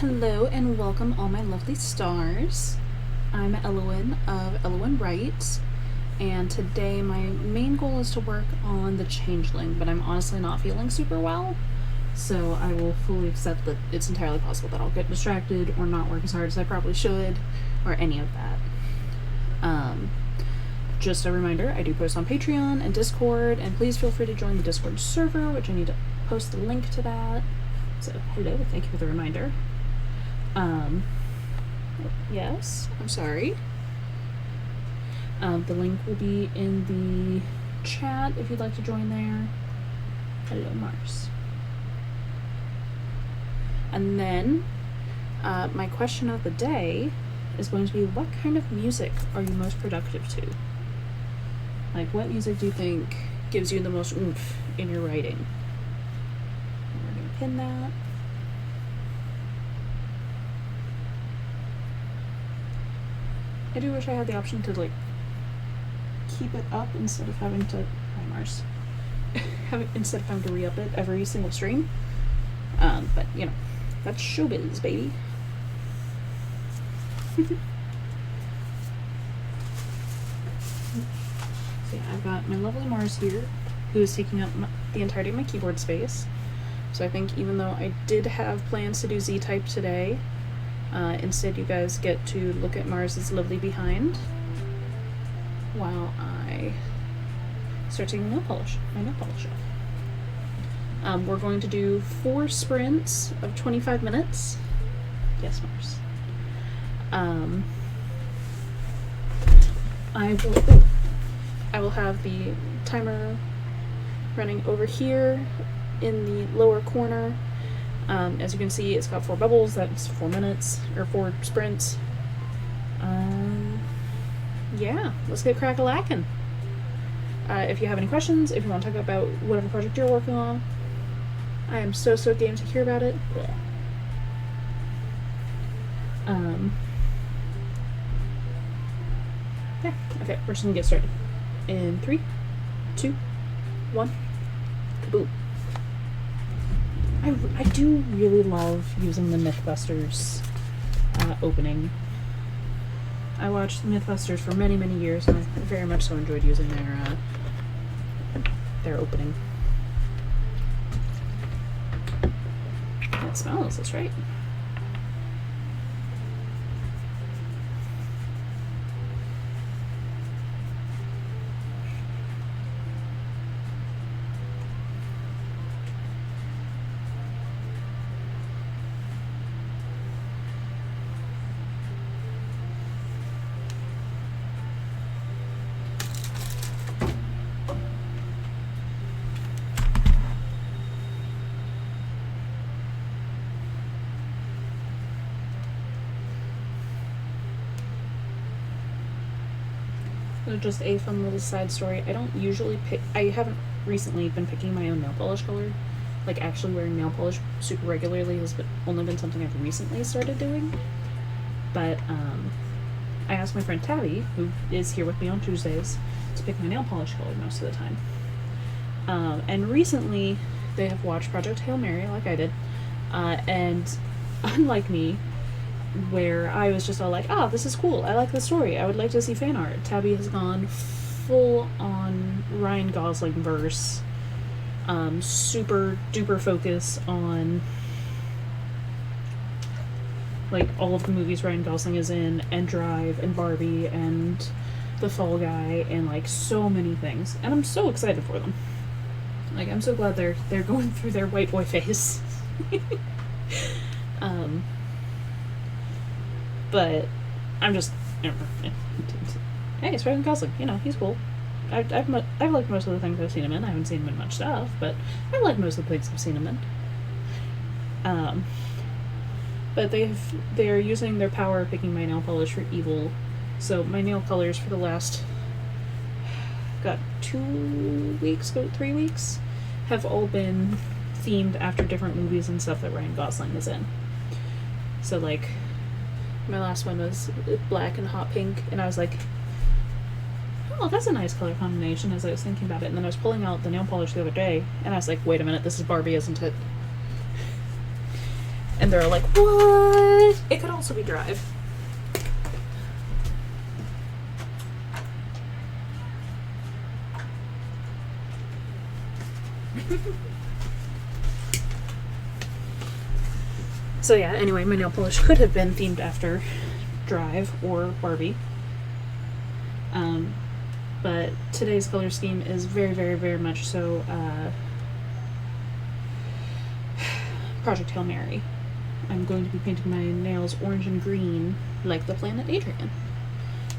Hello and welcome all my lovely stars. I'm Elowen of Elowen Wright, and today my main goal is to work on the Changeling, but I'm honestly not feeling super well, so I will fully accept that it's entirely possible that I'll get distracted or not work as hard as I probably should, or any of that. Just a reminder, I do post on Patreon and Discord, and please feel free to join the Discord server, which I need to post the link to that. So hello, thank you for the reminder. Yes, I'm sorry. The link will be in the chat if you'd like to join there. Hello, Mars. And then, my question of the day is going to be, what kind of music are you most productive to? Like, what music do you think gives you the most oomph in your writing? And we're gonna pin that. I do wish I had the option to, like, keep it up instead of having to... Hi, Mars. Instead of having to re-up it every single stream. But, you know, that's showbiz, baby. So yeah, I've got my lovely Mars here, who is taking up the entirety of my keyboard space. So I think even though I did have plans to do Z-Type today, instead you guys get to look at Mars's lovely behind while I start taking my nail polish off. We're going to do 4 sprints of 25 minutes. Yes, Mars. I will have the timer running over here in the lower corner. As you can see, it's got 4 bubbles. That's 4 minutes, or 4 sprints. Yeah, let's get crack-a-lackin'. If you have any questions, if you want to talk about whatever project you're working on, I am so game to hear about it. Yeah, okay, we're just gonna get started. In 3, 2, 1, kaboom. I do really love using the Mythbusters opening. I watched Mythbusters for many years, and I very much so enjoyed using their opening. It smells, that's right. Just a fun little side story. I don't usually I haven't recently been picking my own nail polish color. Like, actually wearing nail polish super regularly has only been something I've recently started doing. But, I asked my friend Tabby, who is here with me on Tuesdays, to pick my nail polish color most of the time. And recently, they have watched Project Hail Mary, like I did, and unlike me, where I was just all like, this is cool, I like the story, I would like to see fan art, Tabby has gone full on Ryan Gosling verse, super duper focus on like all of the movies Ryan Gosling is in, and Drive, and Barbie, and The Fall Guy, and like so many things, and I'm so excited for them. Like, I'm so glad they're going through their white boy phase. But I'm just, hey, it's Ryan Gosling, you know, he's cool. I've liked most of the things I've seen him in. I haven't seen him in much stuff, but I like most of the things I've seen him in. But they are using their power of picking my nail polish for evil. So my nail colors for the last, got 2 weeks, 3 weeks, have all been themed after different movies and stuff that Ryan Gosling is in. So like, my last one was black and hot pink, and I was like, oh, that's a nice color combination as I was thinking about it. And then I was pulling out the nail polish the other day, and I was like, wait a minute, this is Barbie, isn't it? And they're like, what? It could also be Drive. So yeah, anyway, my nail polish could have been themed after Drive or Barbie. But today's color scheme is very, very, very much so Project Hail Mary. I'm going to be painting my nails orange and green like the planet Adrian,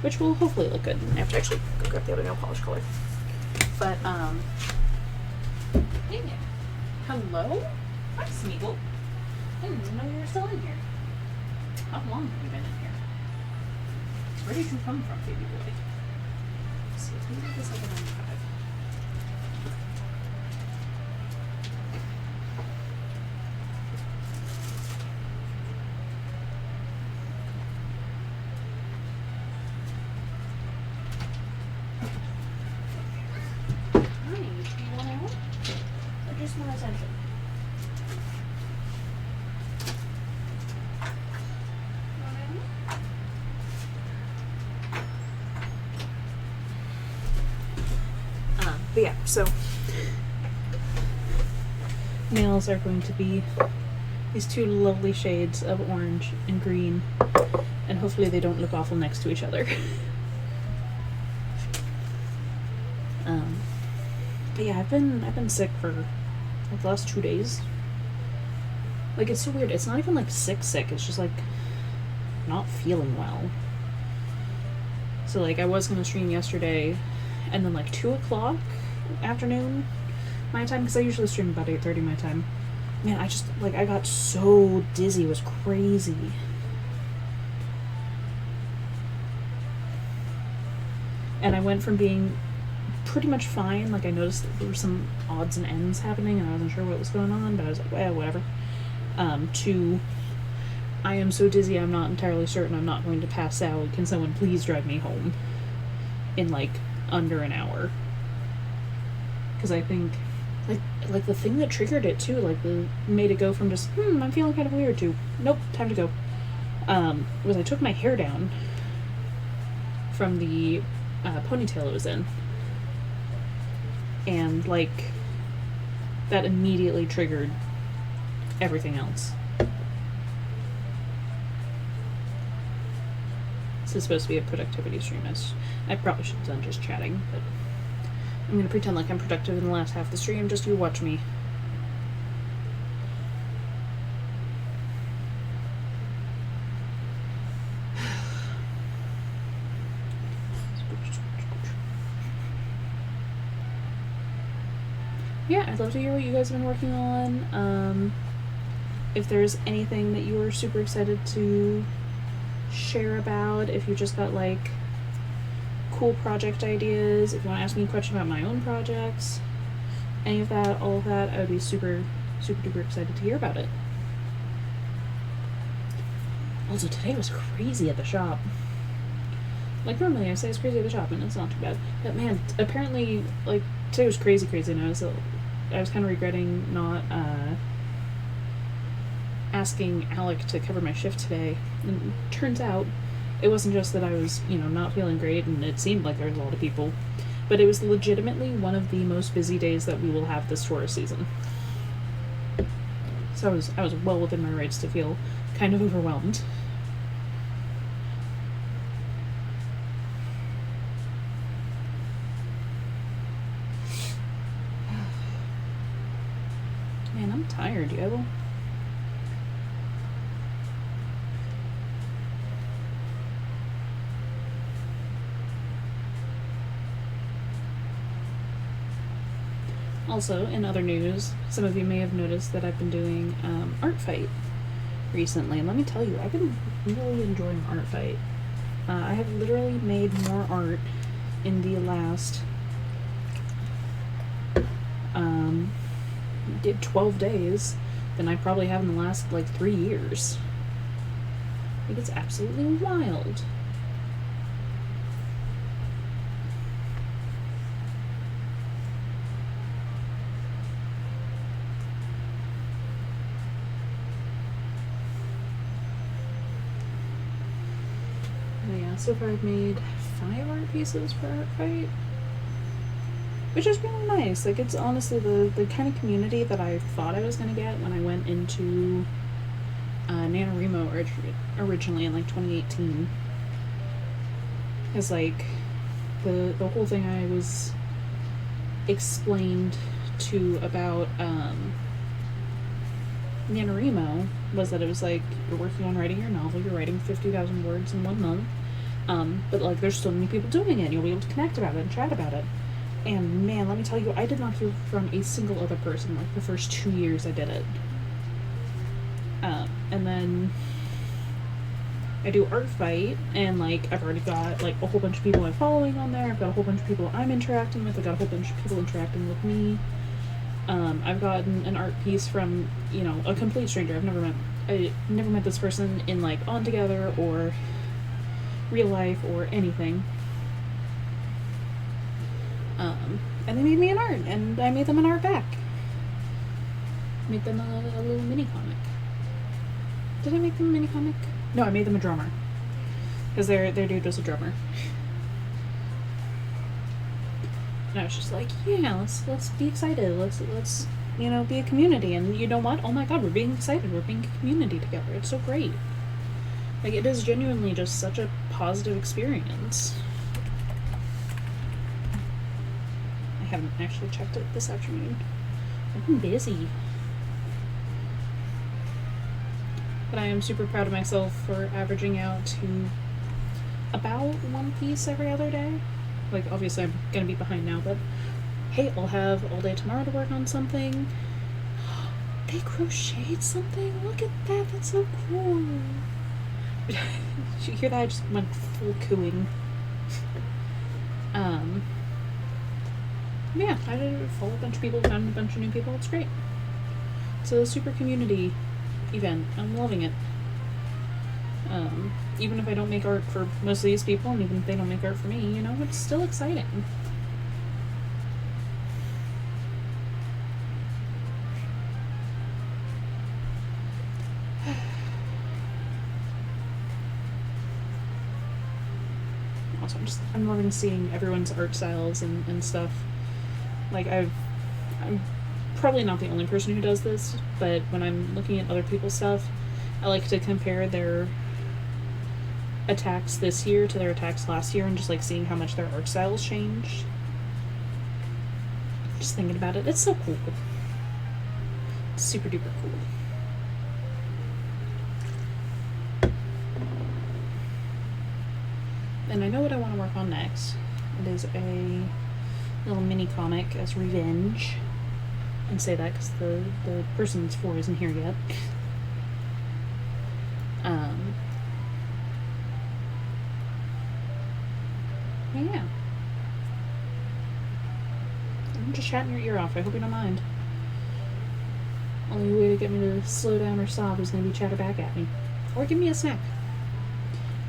which will hopefully look good. I have to actually go grab the other nail polish color. But, dang it. Hello? Hi, Smeagol. I didn't even know you were still in here. How long have you been in here? Where did you come from, baby boy? Let's see, if we do this like a 9 to 5. Honey, do you want out? Or just more attention? But yeah, so nails are going to be these two lovely shades of orange and green, and hopefully they don't look awful next to each other. But yeah, I've been sick for like the last 2 days. Like, it's so weird. It's not even like sick. It's just like not feeling well. So like, I was gonna stream yesterday, and then like 2 o'clock afternoon my time, because I usually stream about 8:30 my time. Man, I just like, I got so dizzy. It was crazy. And I went from being pretty much fine, like I noticed there were some odds and ends happening and I wasn't sure what was going on, but I was like, well, whatever, to I am so dizzy I'm not entirely certain I'm not going to pass out. Can someone please drive me home in like under an hour? Because I think like the thing that triggered it too, like the made it go from just I'm feeling kind of weird to nope, time to go, was I took my hair down from the ponytail it was in, and like that immediately triggered everything else. This is supposed to be a productivity stream. I probably should have done just chatting, but I'm gonna pretend like I'm productive in the last half of the stream. Just you watch me. Yeah, I'd love to hear what you guys have been working on. If there's anything that you were super excited to share about, if you just got like cool project ideas, if you want to ask me a question about my own projects, any of that, all of that, I would be super, super duper excited to hear about it. Also, today was crazy at the shop. Like, normally I say it's crazy at the shop and it's not too bad, but man, apparently, like, today was crazy, and I was kind of regretting not asking Alec to cover my shift today. And it turns out it wasn't just that I was, not feeling great and it seemed like there was a lot of people, but it was legitimately one of the most busy days that we will have this tourist season. So I was well within my rights to feel kind of overwhelmed. Man, I'm tired, yo. Also, in other news, some of you may have noticed that I've been doing Art Fight recently, and let me tell you, I've been really enjoying Art Fight. I have literally made more art in the last 12 days than I probably have in the last like 3 years. Like, it's absolutely wild. But yeah, so far I've made 5 art pieces for Art Fight, which is really nice. Like, it's honestly the kind of community that I thought I was going to get when I went into NaNoWriMo originally in like 2018. Is like the whole thing I was explained to about NaNoWriMo was that it was like, you're working on writing your novel, you're writing 50,000 words in 1 month, but like there's so many people doing it, and you'll be able to connect about it and chat about it. And man, let me tell you, I did not hear from a single other person like the first 2 years I did it. And then I do Art Fight, and like I've already got like a whole bunch of people I'm following on there. I've got a whole bunch of people I'm interacting with. I've got a whole bunch of people interacting with me. I've gotten an art piece from, you know, a complete stranger. I never met this person in like On Together or real life or anything. And they made me an art, and I made them an art back. Made them a little mini comic. Did I make them a mini comic? No, I made them a drummer, because their dude was a drummer. And I was just like, yeah, let's be excited. Let's you know, be a community. And you know what? Oh my god, we're being excited. We're being a community together. It's so great. Like, it is genuinely just such a positive experience. I haven't actually checked it this afternoon. I've been busy. But I am super proud of myself for averaging out to about 1 piece every other day. Like, obviously I'm gonna be behind now, but hey, I'll have all day tomorrow to work on something. They crocheted something? Look at that, that's so cool. Did you hear that? I just went full cooing. Yeah, I did follow a bunch of people, found a bunch of new people. It's great. It's a super community event. I'm loving it. Even if I don't make art for most of these people, and even if they don't make art for me, you know, it's still exciting. Also, I'm loving seeing everyone's art styles and stuff. Like, I'm probably not the only person who does this, but when I'm looking at other people's stuff, I like to compare their attacks this year to their attacks last year, and just like seeing how much their art styles changed. Just thinking about it, it's so cool. It's super duper cool. And I know what I want to work on next. It is a little mini comic as revenge. And say that because the person it's for isn't here yet. Yeah. I'm just chatting your ear off. I hope you don't mind. Only way to get me to slow down or stop is going to be chatter back at me. Or give me a snack.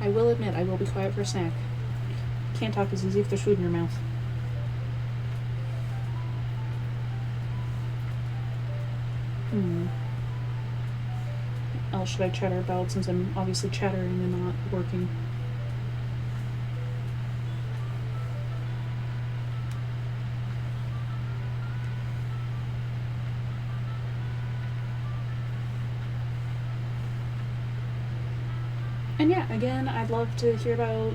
I will admit, I will be quiet for a snack. Can't talk as easy if there's food in your mouth. What else should I chatter about, since I'm obviously chattering and not working? And yeah, again, I'd love to hear about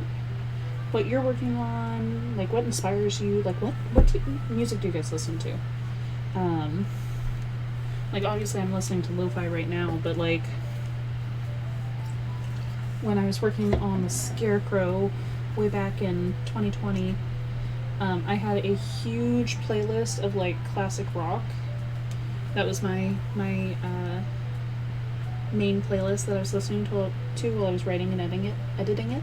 what you're working on, like what inspires you, like what music do you guys listen to? Like, obviously I'm listening to Lofi right now, but like when I was working on the Scarecrow way back in 2020, I had a huge playlist of like classic rock. That was my main playlist that I was listening to while I was writing and editing it.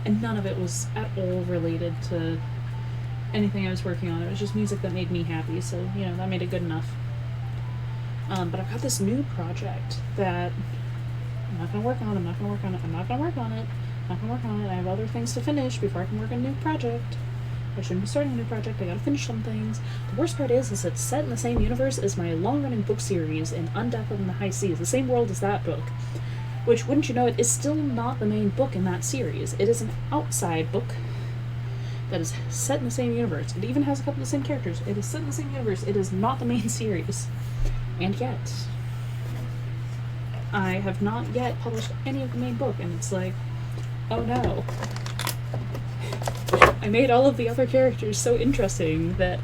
And none of it was at all related to anything I was working on. It was just music that made me happy, so, that made it good enough. But I've got this new project that I'm not going to work on. I have other things to finish before I can work on a new project. I shouldn't be starting a new project. I gotta finish some things. The worst part is it's set in the same universe as my long-running book series in Undeath in the High Seas, the same world as that book. Which, wouldn't you know it, is still not the main book in that series. It is an outside book that is set in the same universe. It even has a couple of the same characters. It is set in the same universe. It is not the main series. And yet, I have not yet published any of the main book, and it's like, oh no. I made all of the other characters so interesting that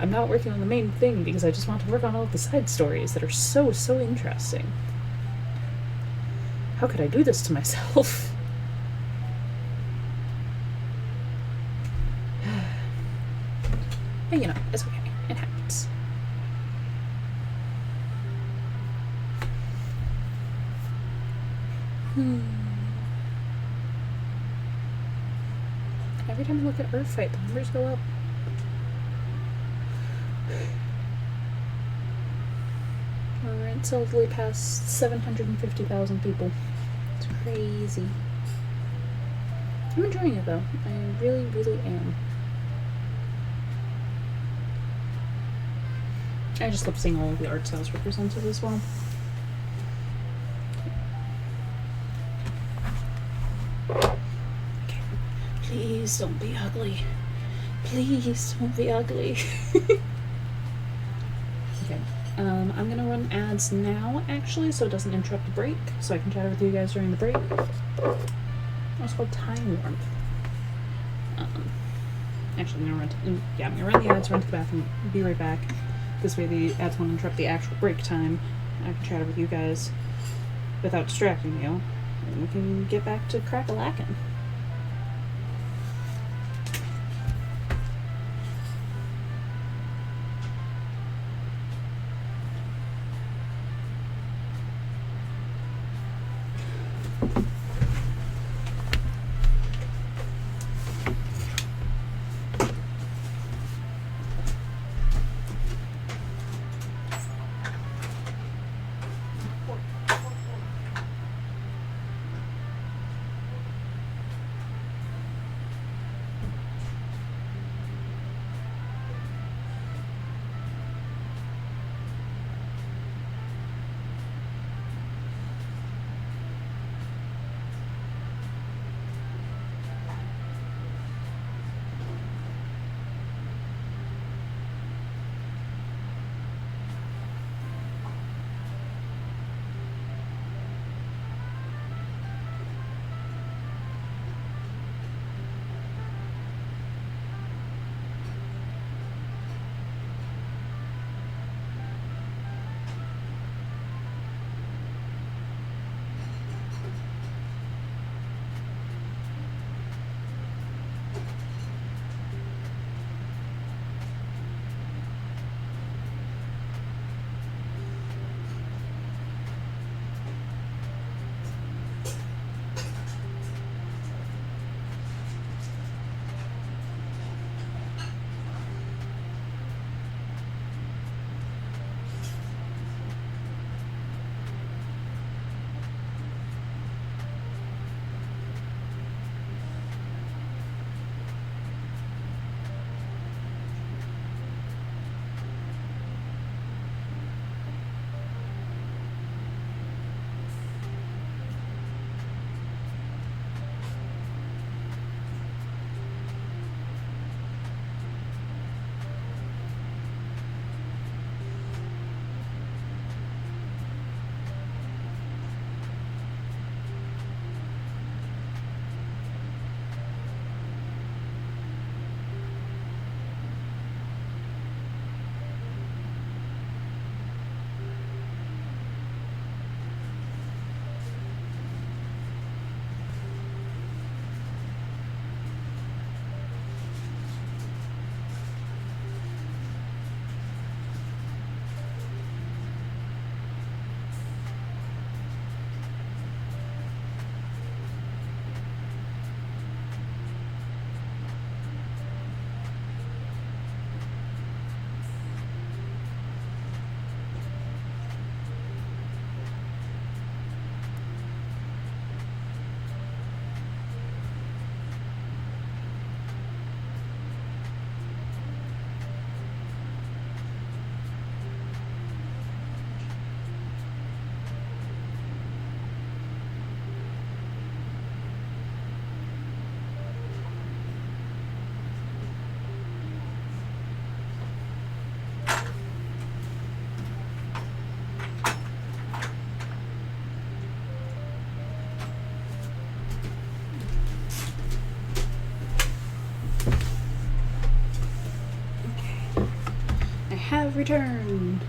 I'm not working on the main thing because I just want to work on all of the side stories that are so interesting. How could I do this to myself? But it's okay. It happens. Every time I look at Earthfight, the numbers go up. We're instantly past 750,000 people. It's crazy. I'm enjoying it though. I really am. I just love seeing all of the art styles represented as well. Please don't be ugly. Please don't be ugly. Okay. I'm gonna run ads now, actually, so it doesn't interrupt the break, so I can chat with you guys during the break. It's called Time Warp. Actually, I'm gonna run the ads, run to the bathroom, be right back. This way the ads won't interrupt the actual break time. I can chat with you guys without distracting you, and we can get back to crack-a-lackin'. have returned.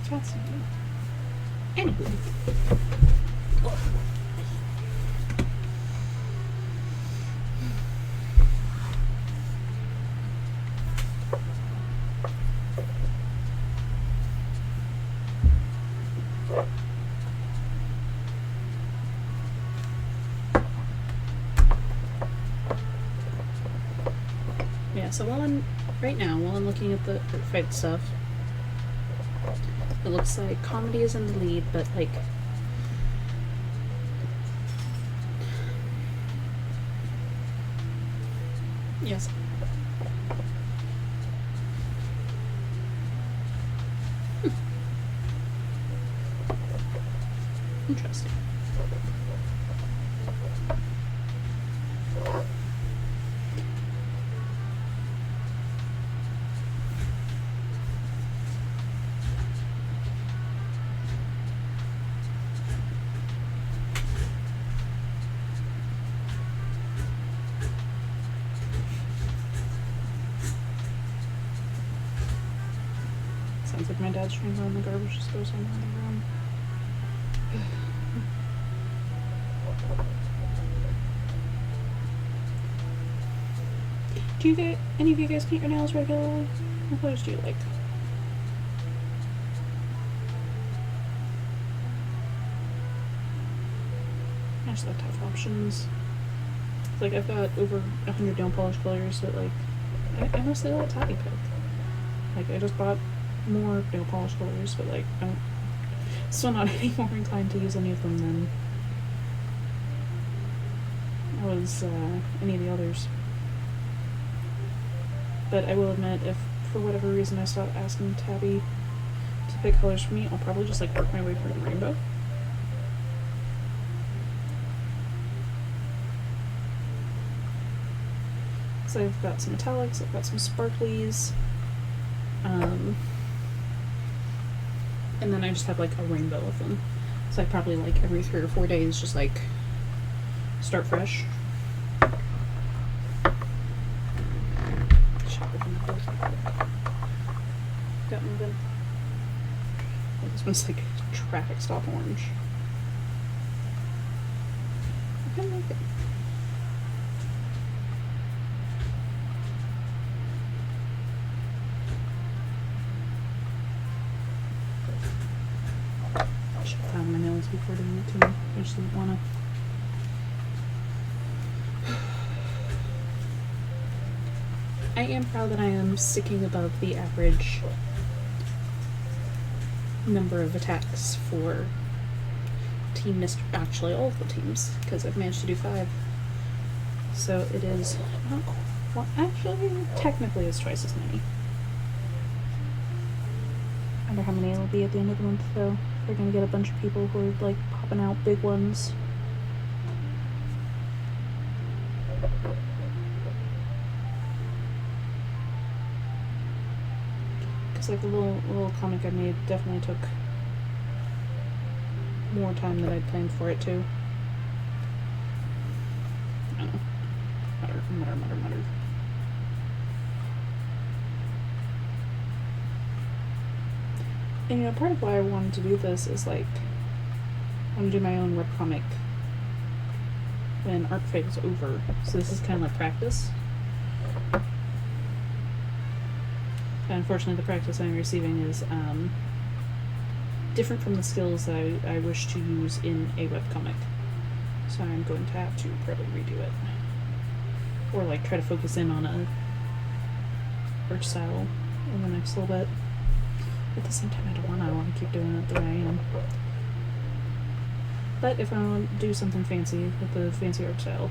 Fascinating. Anyway. Yeah, so while I'm looking at the fight stuff, it looks like comedy is in the lead, but like yes. Interesting. Sounds like my dad's trying to go in the garbage disposal in the other room. Do you get any of you guys paint your nails regularly? What colors do you like? I just like to have options. Like I've got over 100 nail polish colors that like I mostly let Tabby pick. Like I just bought more nail polish colors, but like I'm still not any more inclined to use any of them than I was any of the others. But I will admit, if for whatever reason I stop asking Tabby to pick colors for me, I'll probably just like work my way through the rainbow. So I've got some metallics, I've got some sparklies, and then I just have like a rainbow of them. So I probably like every 3 or 4 days just like start fresh. Got moving. Oh, this one's like traffic stop orange. I kind of like it. I should have found my nails before doing it too. I just didn't want to. I am proud that I am sticking above the average number of attacks for Team Mr. Actually, all of the teams, because I've managed to do 5. So it is not well, actually, technically it's twice as many. I wonder how many it'll be at the end of the month, though. We're gonna get a bunch of people who are like popping out big ones. Because like the little comic I made definitely took more time than I'd planned for it to. I don't know. Mutter. And you know, part of why I wanted to do this is like, I want to do my own webcomic when art fade is over. So this is kind of like practice. And unfortunately, the practice I'm receiving is different from the skills that I wish to use in a webcomic. So I'm going to have to probably redo it. Or like try to focus in on a art style in the next little bit. At the same time, I want to keep doing it the way I am. But if I want to do something fancy with the fancy art style,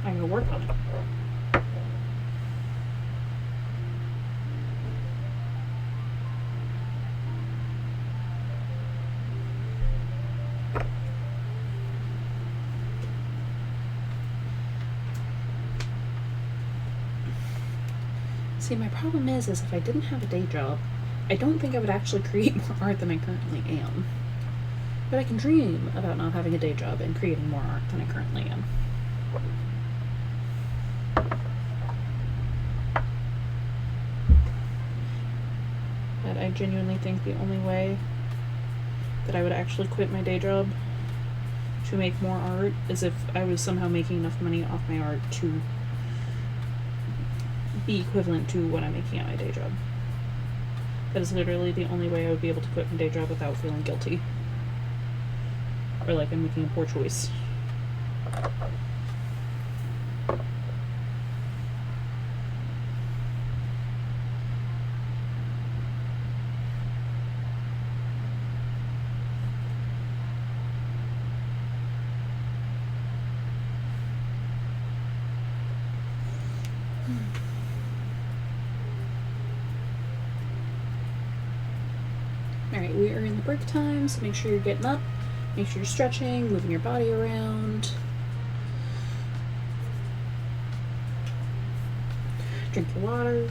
I gotta work on it. See, my problem is if I didn't have a day job, I don't think I would actually create more art than I currently am. But I can dream about not having a day job and creating more art than I currently am. But I genuinely think the only way that I would actually quit my day job to make more art is if I was somehow making enough money off my art to be equivalent to what I'm making at my day job. That is literally the only way I would be able to quit my day job without feeling guilty. Or like I'm making a poor choice. Alright, we are in the break time, so make sure you're getting up, make sure you're stretching, moving your body around. Drink your water,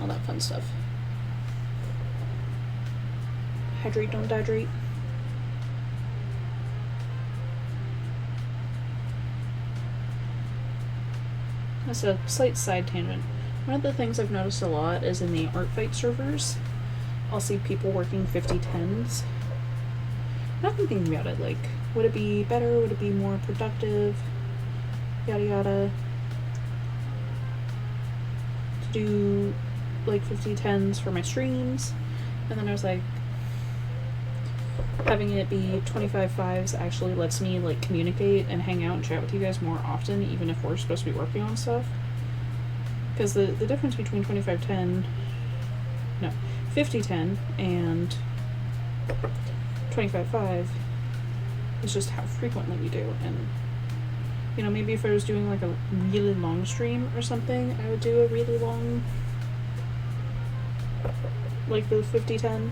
all that fun stuff. Hydrate, don't dehydrate. That's a slight side tangent. One of the things I've noticed a lot is in the art fight servers, I'll see people working 50-10s. I've been thinking about it, like, would it be better, would it be more productive, yada yada, to do like 50-10s for my streams. And then I was like, having it be 25-5s actually lets me like communicate and hang out and chat with you guys more often, even if we're supposed to be working on stuff. Because the difference between 50-10 and 25-5 is just how frequently we do. And you know, maybe if I was doing like a really long stream or something, I would do a really long, like the 50-10.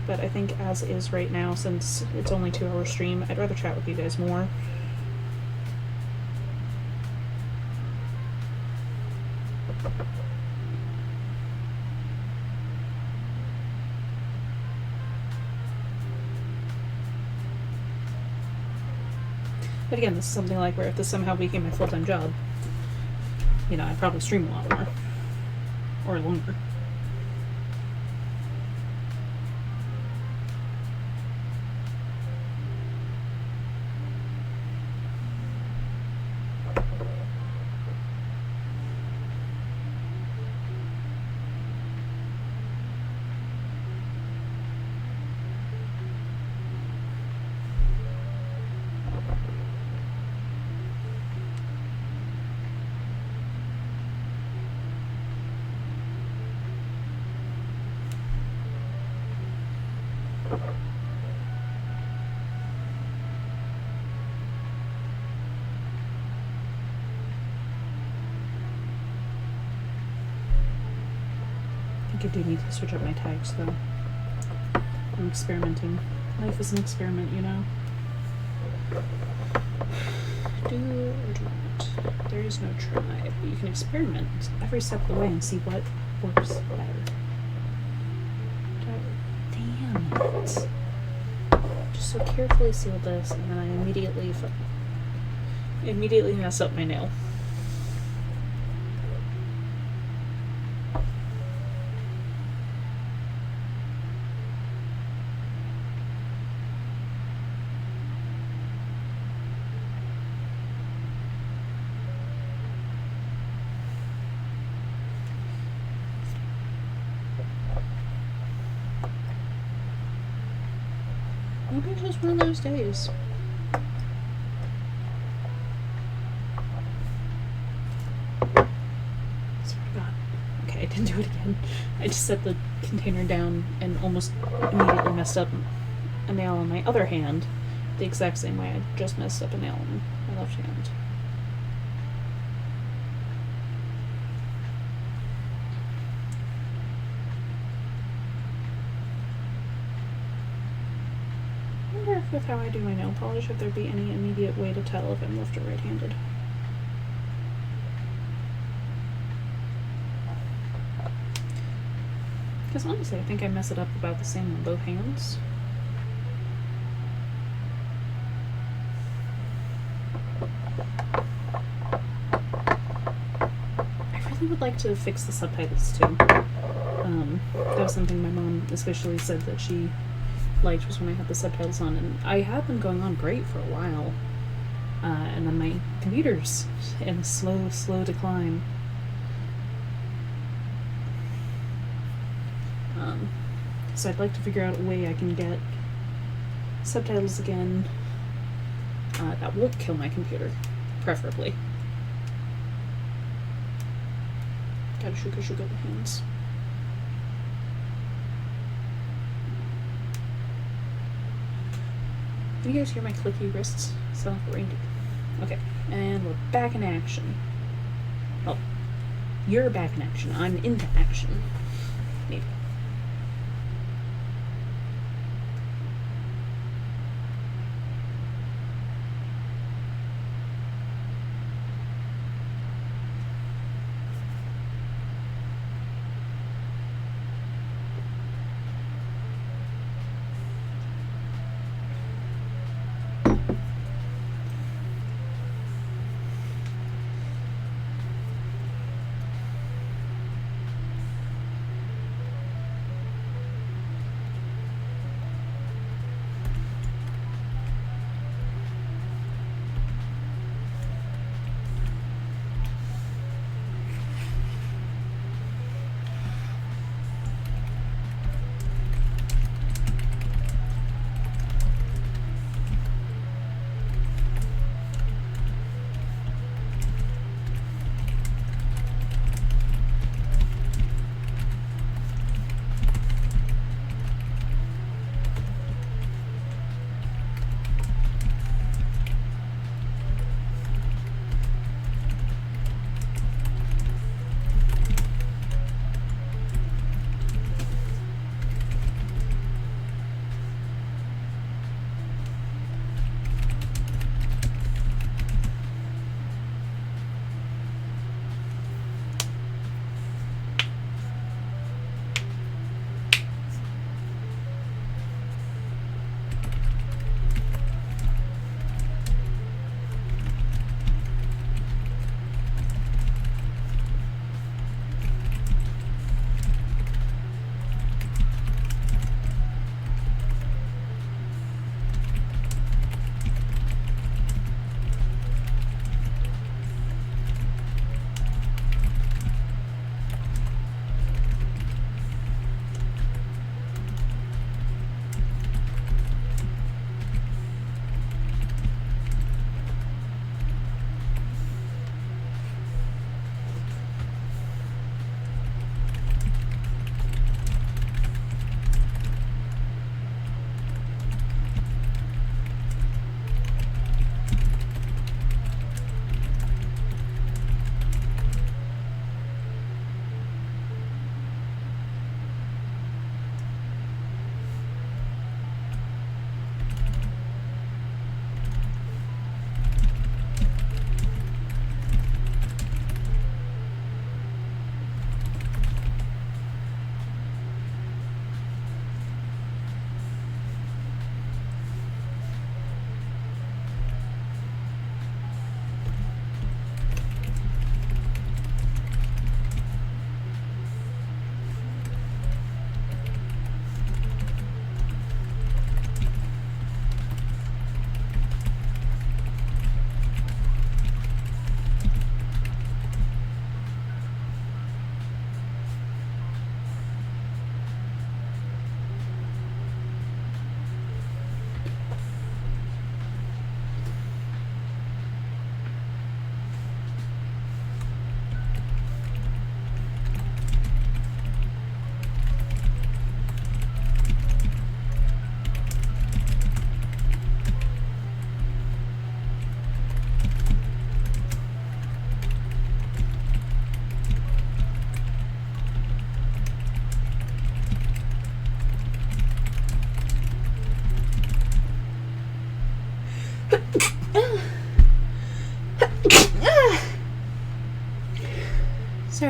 But I think as is right now, since it's only 2-hour stream, I'd rather chat with you guys more. But again, this is something like where if this somehow became my full-time job, you know, I'd probably stream a lot more. Or longer. I do need to switch up my tags though. I'm experimenting Life is an experiment, you know? Do or do not. There is no try, but you can experiment every step of the way and see what works better. Damn it. Just so carefully seal this, and then I immediately mess up my nail. Maybe it's just one of those days. Okay, I didn't do it again. I just set the container down and almost immediately messed up a nail on my other hand the exact same way I just messed up a nail on my left hand. I wonder if with how I do my nail polish, if there'd be any immediate way to tell if I'm left or right-handed. Because honestly, I think I mess it up about the same on both hands. I really would like to fix the subtitles too. That was something my mom especially said that she liked, was when I had the subtitles on, and I had them going on great for a while. And then my computer's in a slow decline. So I'd like to figure out a way I can get subtitles again that won't kill my computer, preferably. Gotta sugar the hands. Can you guys hear my clicky wrists? Sound like a reindeer. Okay, and we're back in action. Well, you're back in action. I'm into action. Maybe.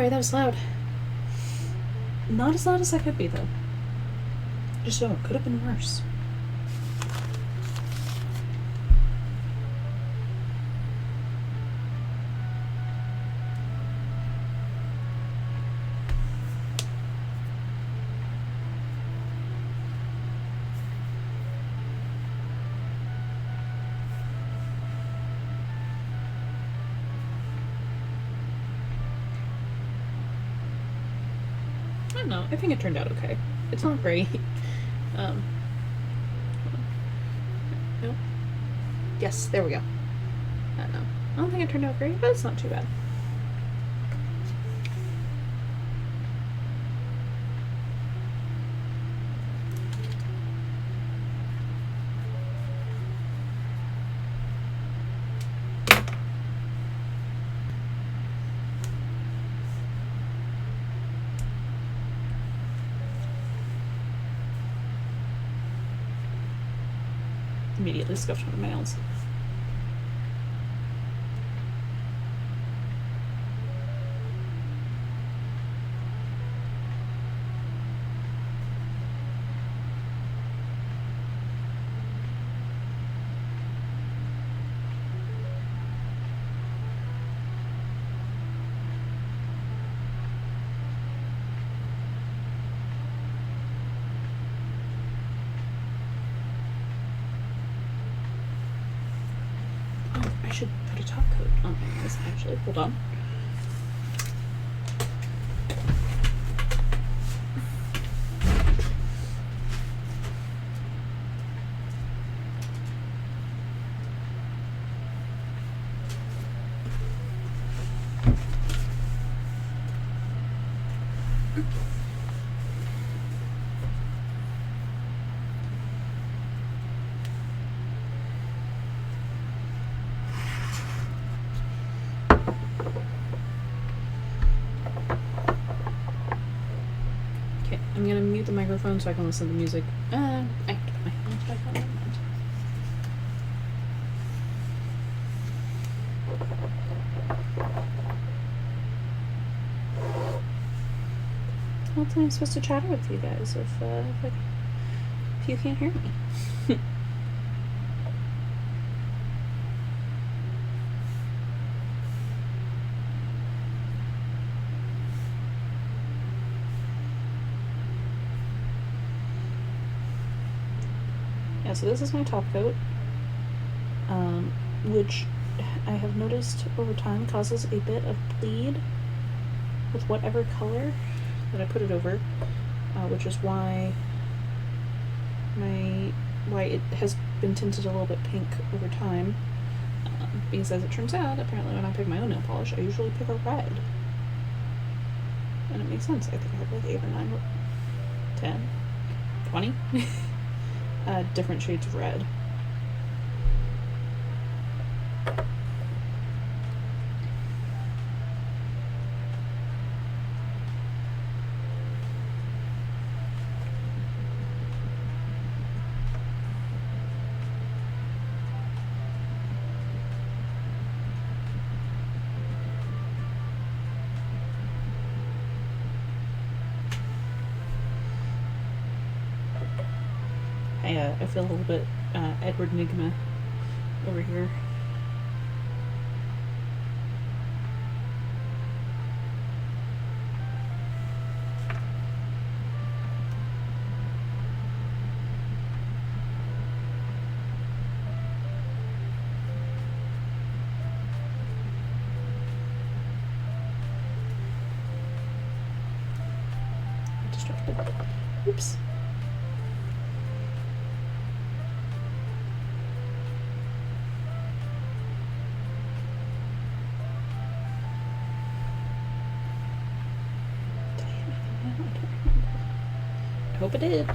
Sorry, that was loud. Not as loud as that could be, though. Just so it could have been worse. I don't know. I think it turned out okay. It's not great. No. Yes, there we go. I don't know. I don't think it turned out great, but it's not too bad. Immediately scuffed my nails. I should put a top coat on my nails, actually. Hold on. I'm gonna mute the microphone so I can listen to the music. I have to put my hands back on. Never mind. How am I supposed to chatter with you guys if you can't hear me? So this is my top coat, which I have noticed over time causes a bit of bleed with whatever color that I put it over, which is why it has been tinted a little bit pink over time, because as it turns out, apparently when I pick my own nail polish, I usually pick a red, and it makes sense. I think I have like 8 or 9, 10, 20 different shades of red. I feel a little bit Edward Nygma over here. Distracted. Oops. I hope it did.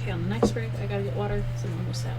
Okay, on the next break, I gotta get water because I'm almost out.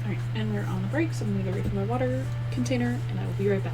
Alright, and we're on the break, so I'm gonna go refill my water container, and I will be right back.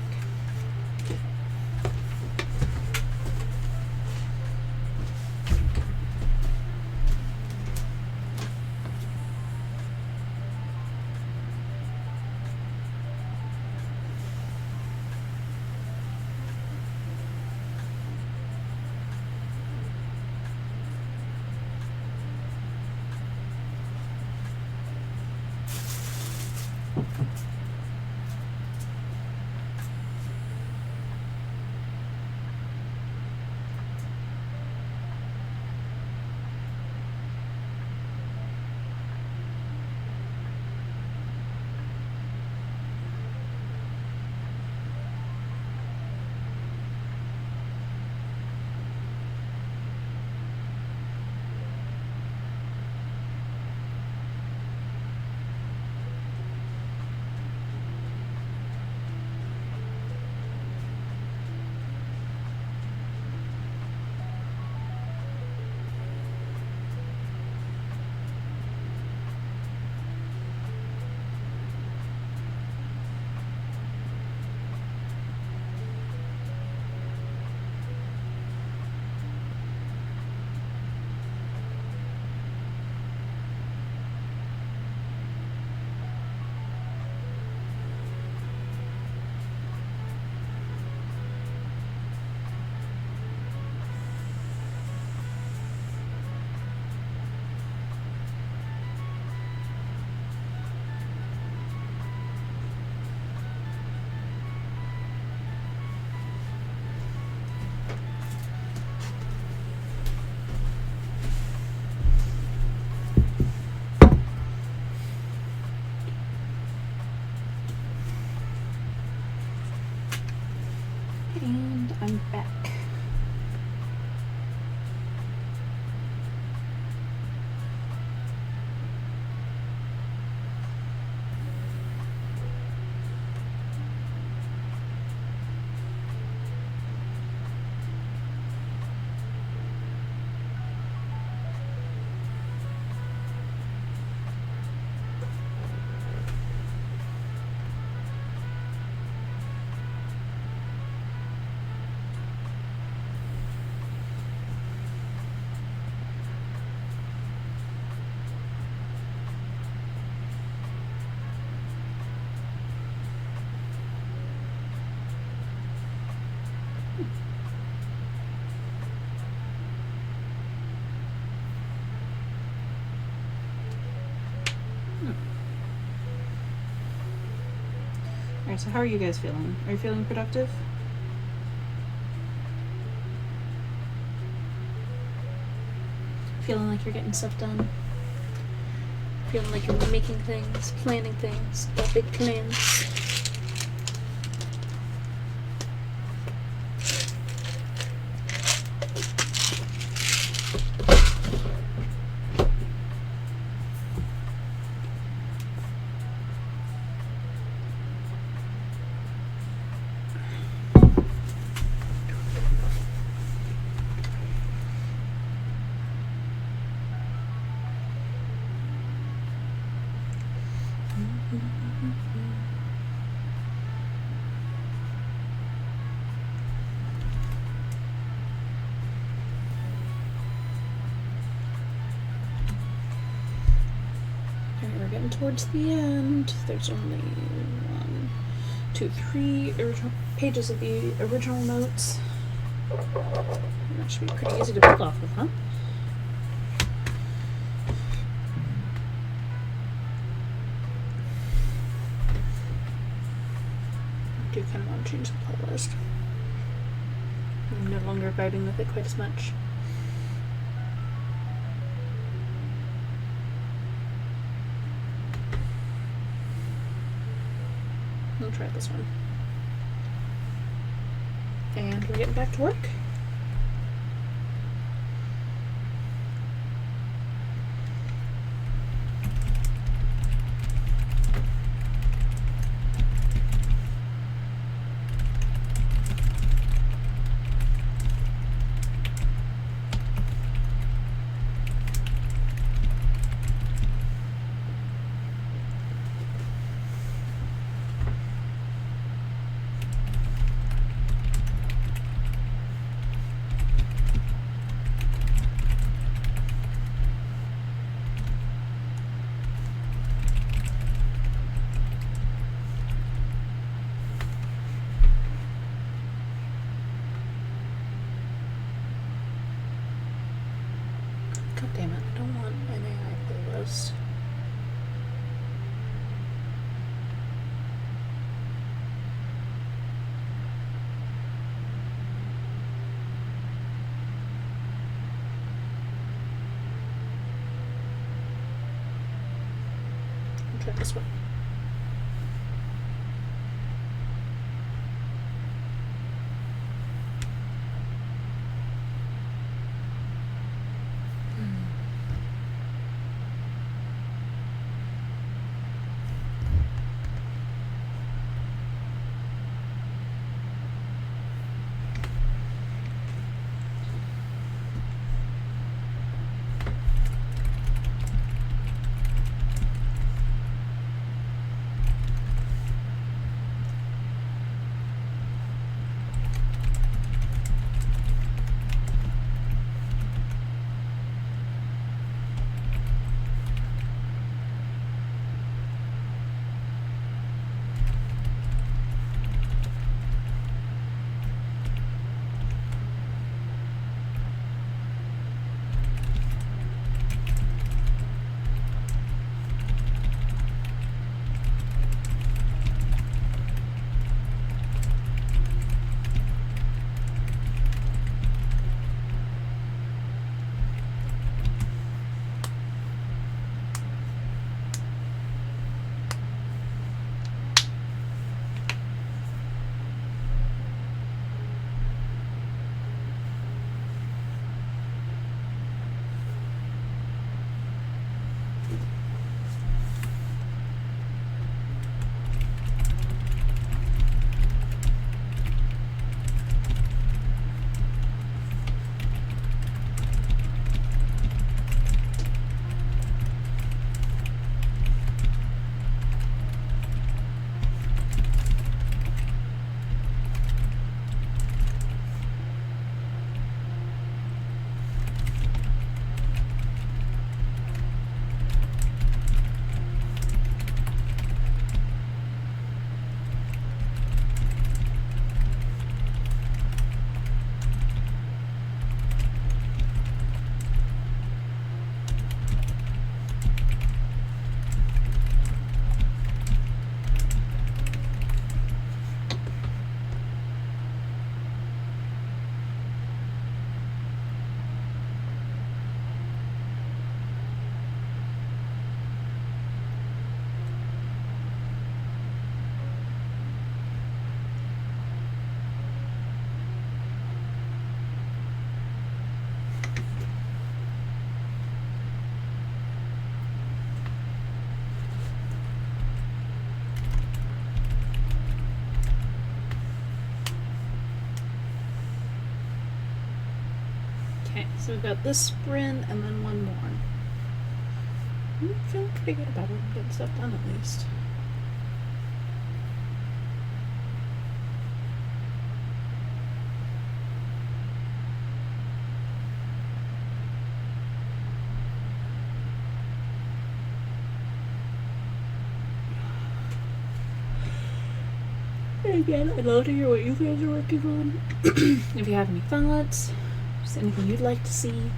And I'm back. Alright, so how are you guys feeling? Are you feeling productive? Feeling like you're getting stuff done? Feeling like you're making things, planning things, got big plans? We're getting towards the end. There's only 1, 2, 3 pages of the original notes. That should be pretty easy to build off of, huh? I do kind of want to change the playlist. I'm no longer vibing with it quite as much. We'll try this one. And we're getting back to work. God damn it, I don't want an AI playlist. I'll try this one. Okay, so we've got this sprint and then one more. I'm feeling pretty good about it. I'm getting stuff done at least. Again, I'd love to hear what you guys are working on. If you have any thoughts, just anything you'd like to see.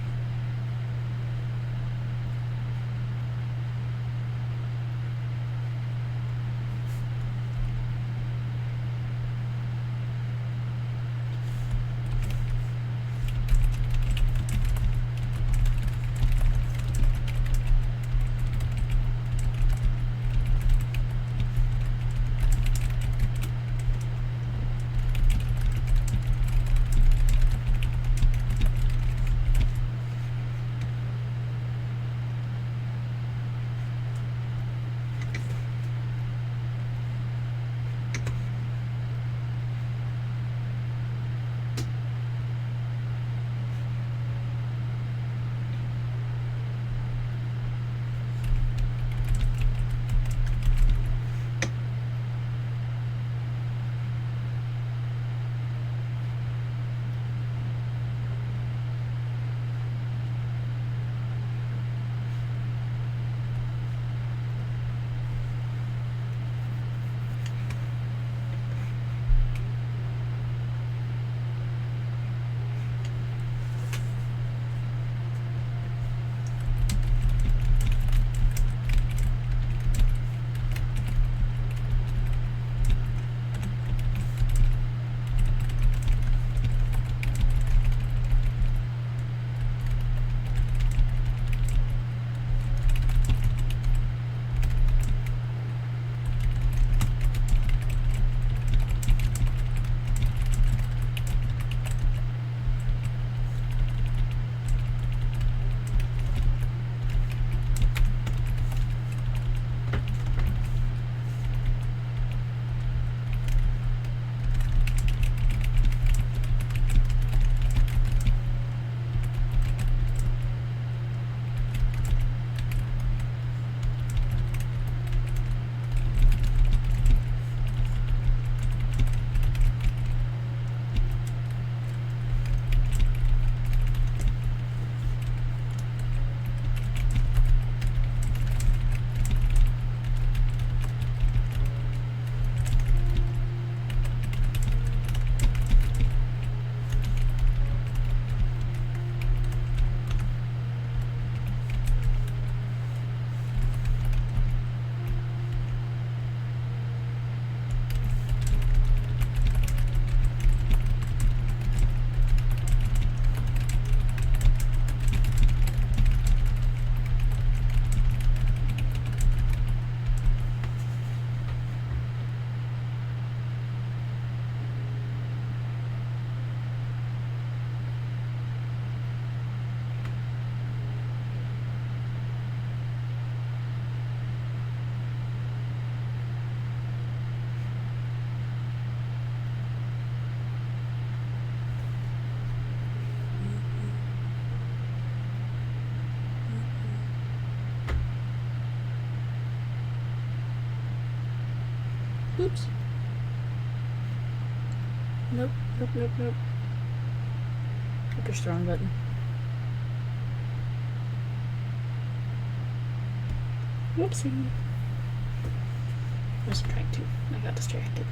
Oops. Nope, nope, nope, nope. I pushed the wrong button. Whoopsie. I wasn't trying to. I got distracted.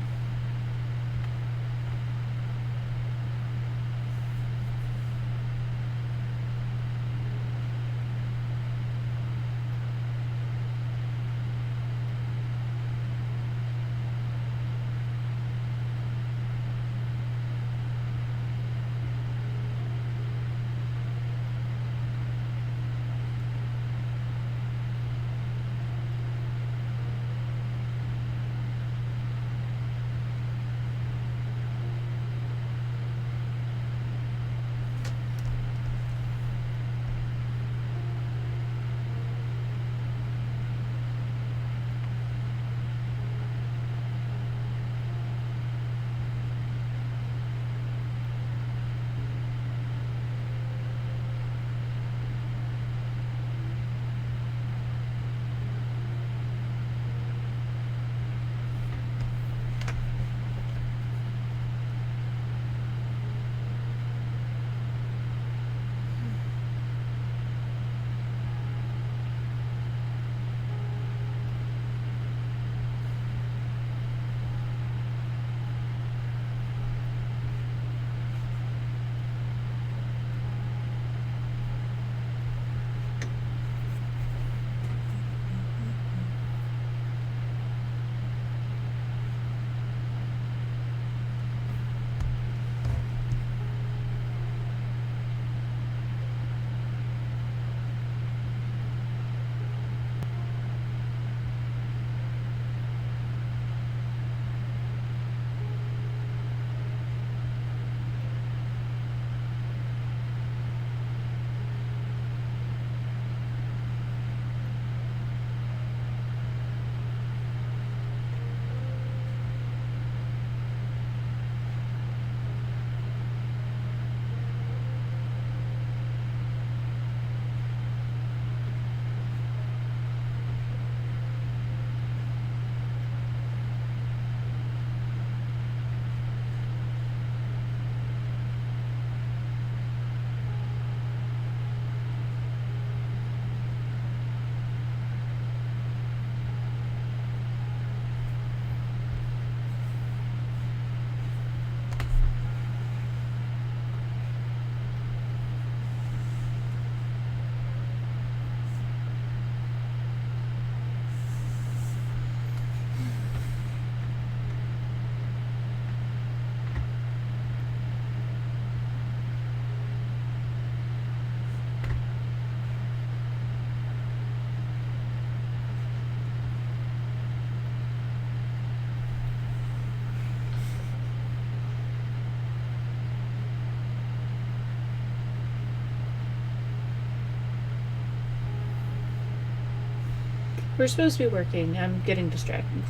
We're supposed to be working. I'm getting distracted.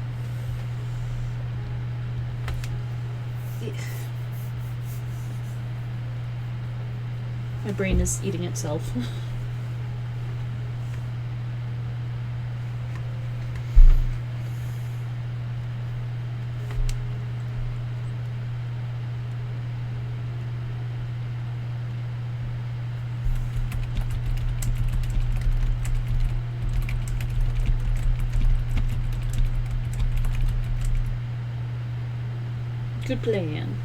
My brain is eating itself. Good plan.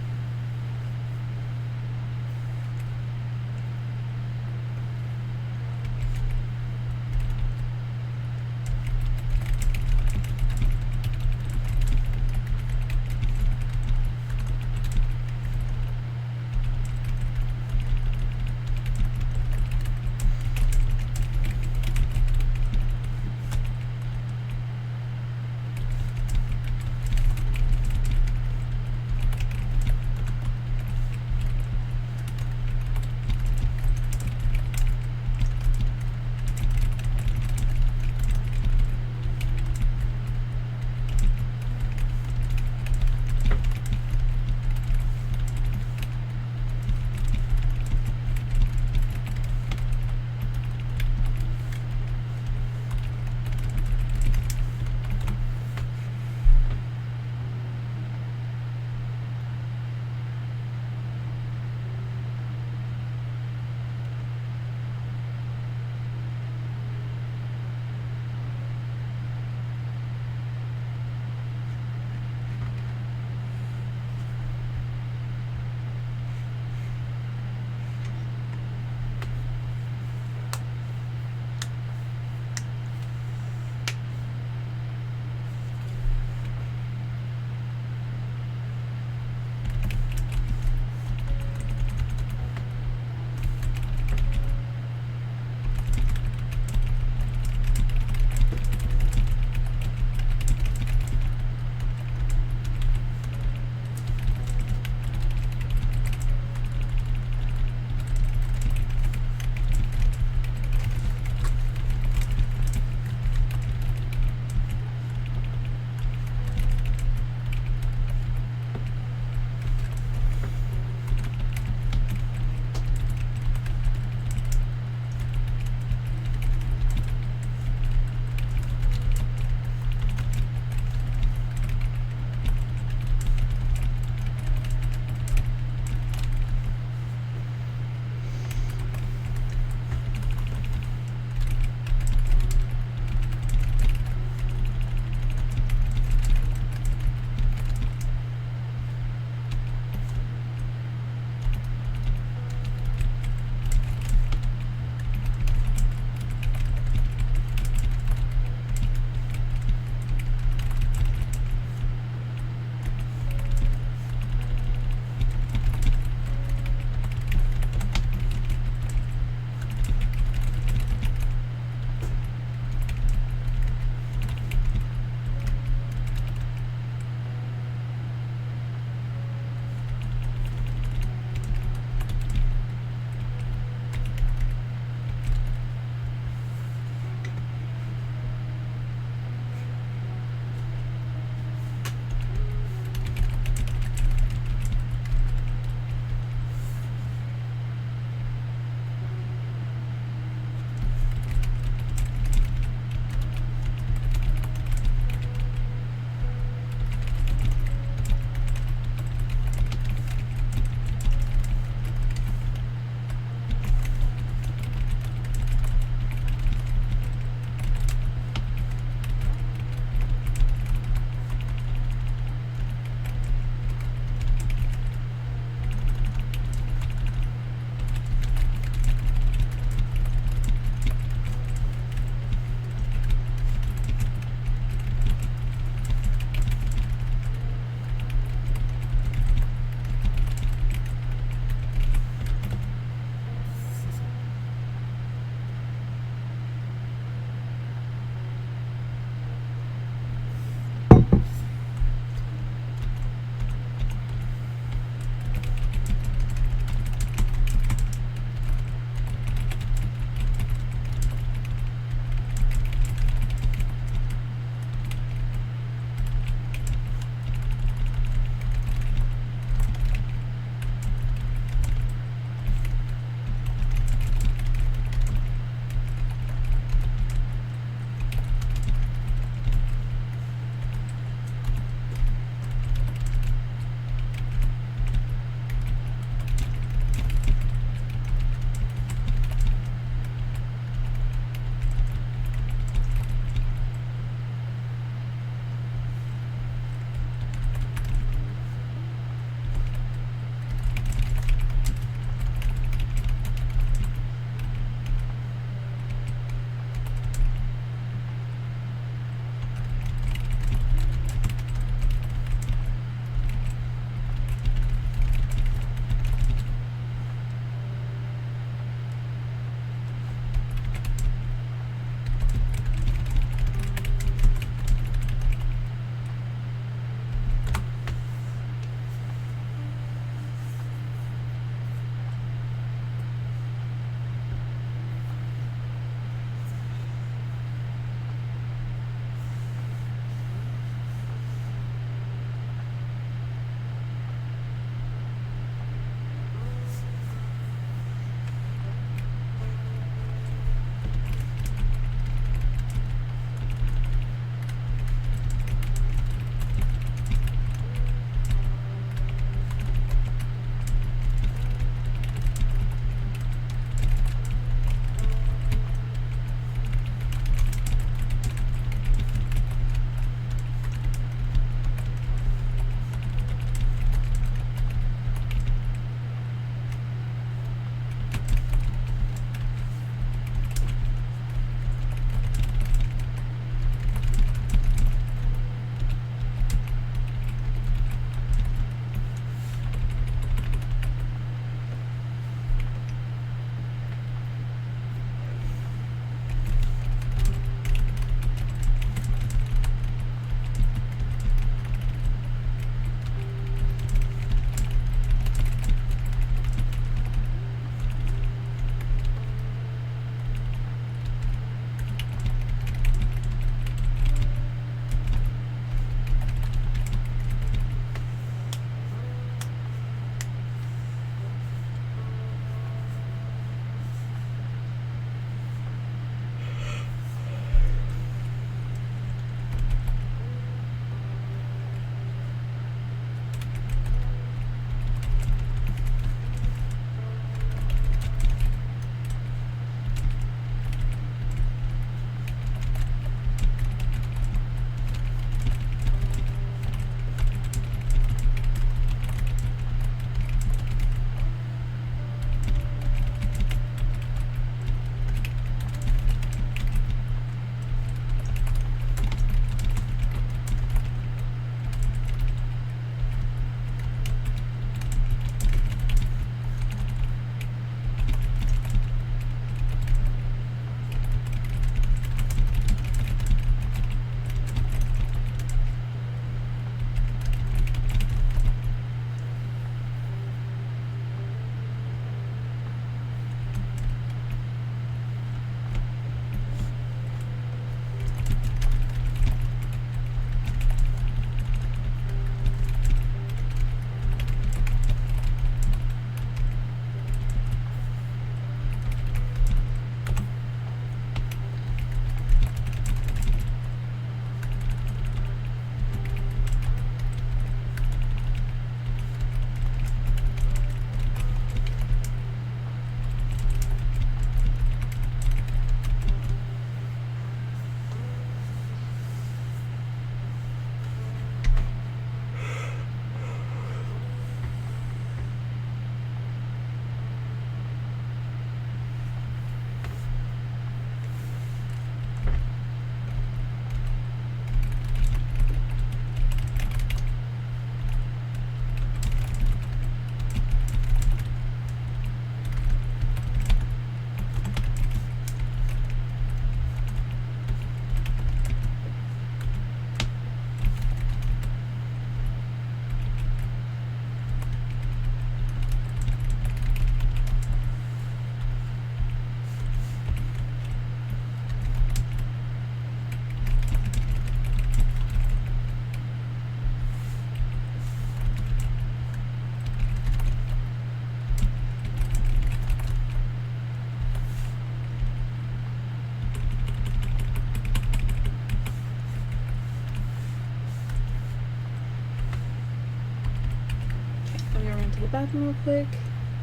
bathroom real quick,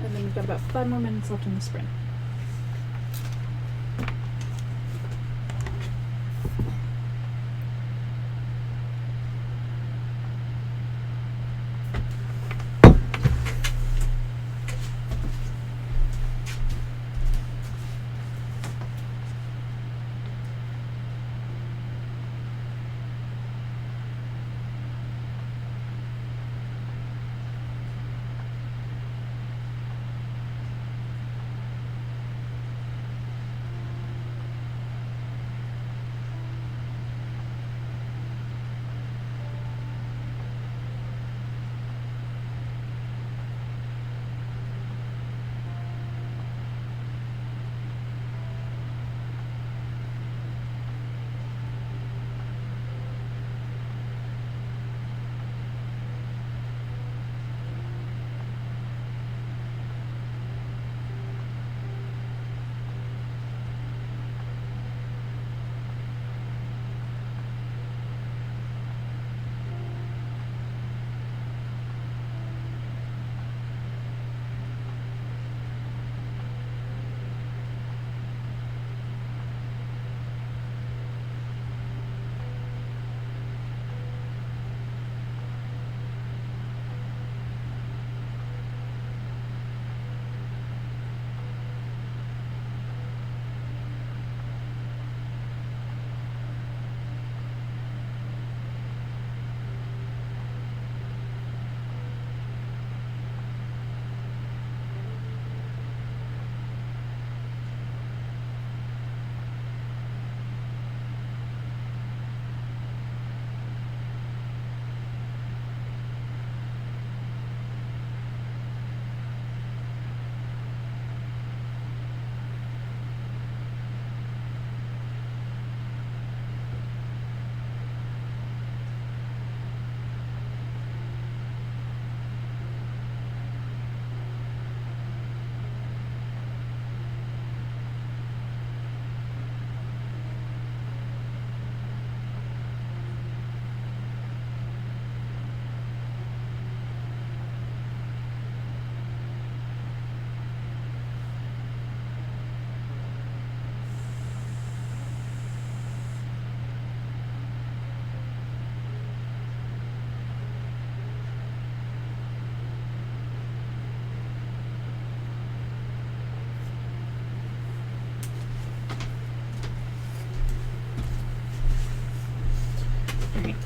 and then we've got about 5 more minutes left in the sprint.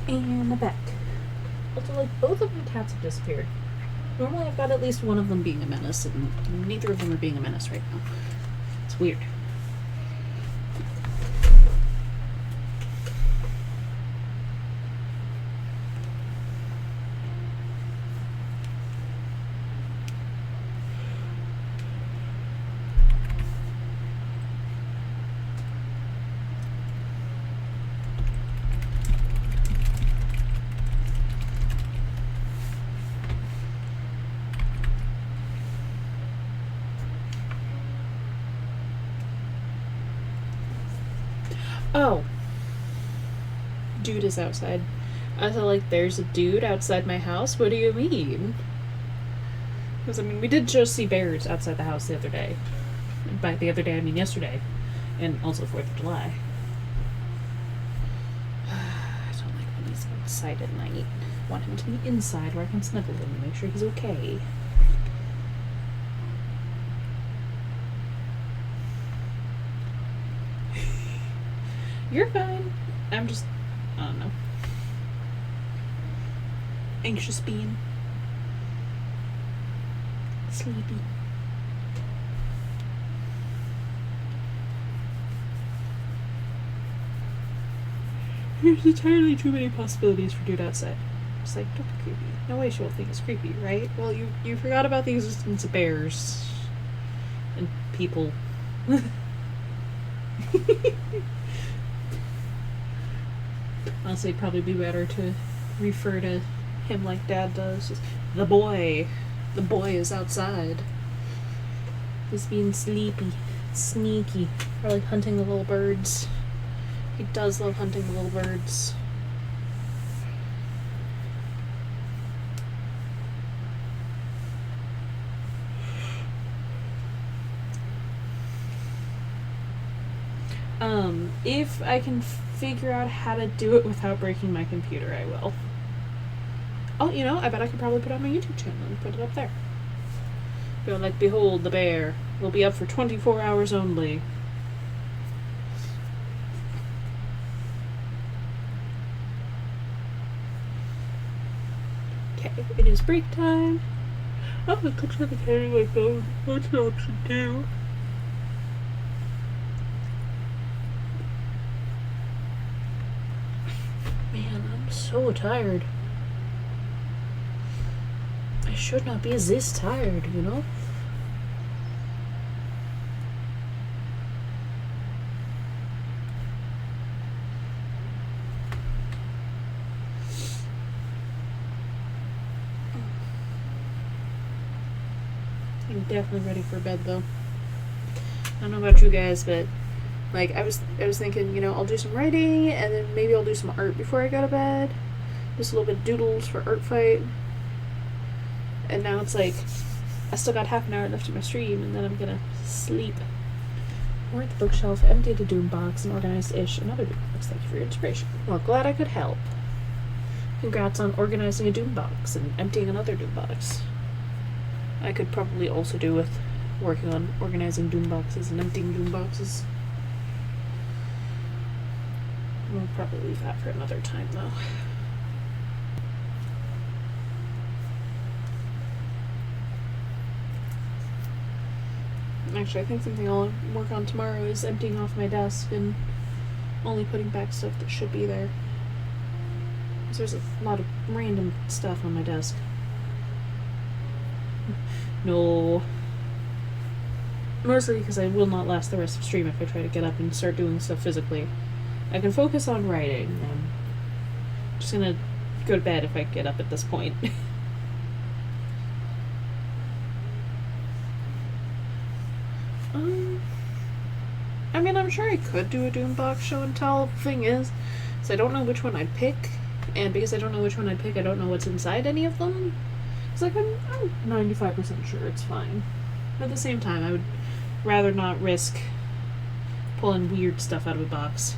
And I'm back. Also, like, both of my cats have disappeared. Normally I've got at least one of them being a menace, and neither of them are being a menace right now. It's weird. Oh. Dude is outside. I thought, like, there's a dude outside my house? What do you mean? Because, I mean, we did just see bears outside the house the other day. By the other day, I mean yesterday. And also 4th of July. I don't like when he's outside at night. I want him to be inside where I can snuggle him and make sure he's okay. You're fine. I'm just, I don't know. Anxious being. Sleepy. There's entirely too many possibilities for dude outside. It's like, don't be creepy. No way she'll think it's creepy, right? Well, you forgot about the existence of bears. And people. Honestly, it'd probably be better to refer to him like Dad does. Just, the boy. The boy is outside. He's being sleepy. Sneaky. Probably hunting the little birds. He does love hunting the little birds. If I can figure out how to do it without breaking my computer, I will. Oh, you know, I bet I could probably put it on my YouTube channel and put it up there. Go like, behold, the bear will be up for 24 hours only. Okay, it is break time. Oh, it looks like I'm carrying my phone. That's an option too. Man, I'm so tired. I should not be this tired, you know? I'm definitely ready for bed though. I don't know about you guys, but like I was thinking, you know, I'll do some writing and then maybe I'll do some art before I go to bed. Just a little bit of doodles for art fight. And now it's like I still got half an hour left in my stream and then I'm gonna sleep. We're at the bookshelf, emptied a doom box and organized ish another doom box. Thank you for your inspiration. Well, glad I could help. Congrats on organizing a doom box and emptying another doom box. I could probably also do with working on organizing doom boxes and emptying doom boxes. We'll probably leave that for another time though. Actually, I think something I'll work on tomorrow is emptying off my desk and only putting back stuff that should be there. Because there's a lot of random stuff on my desk. No. Mostly because I will not last the rest of the stream if I try to get up and start doing stuff physically. I can focus on writing. I'm just gonna go to bed if I get up at this point. I mean, I'm sure I could do a Doombox show and tell. Thing is I don't know which one I'd pick, and because I don't know which one I'd pick, I don't know what's inside any of them. It's like I'm 95% sure it's fine. But at the same time, I would rather not risk pulling weird stuff out of a box.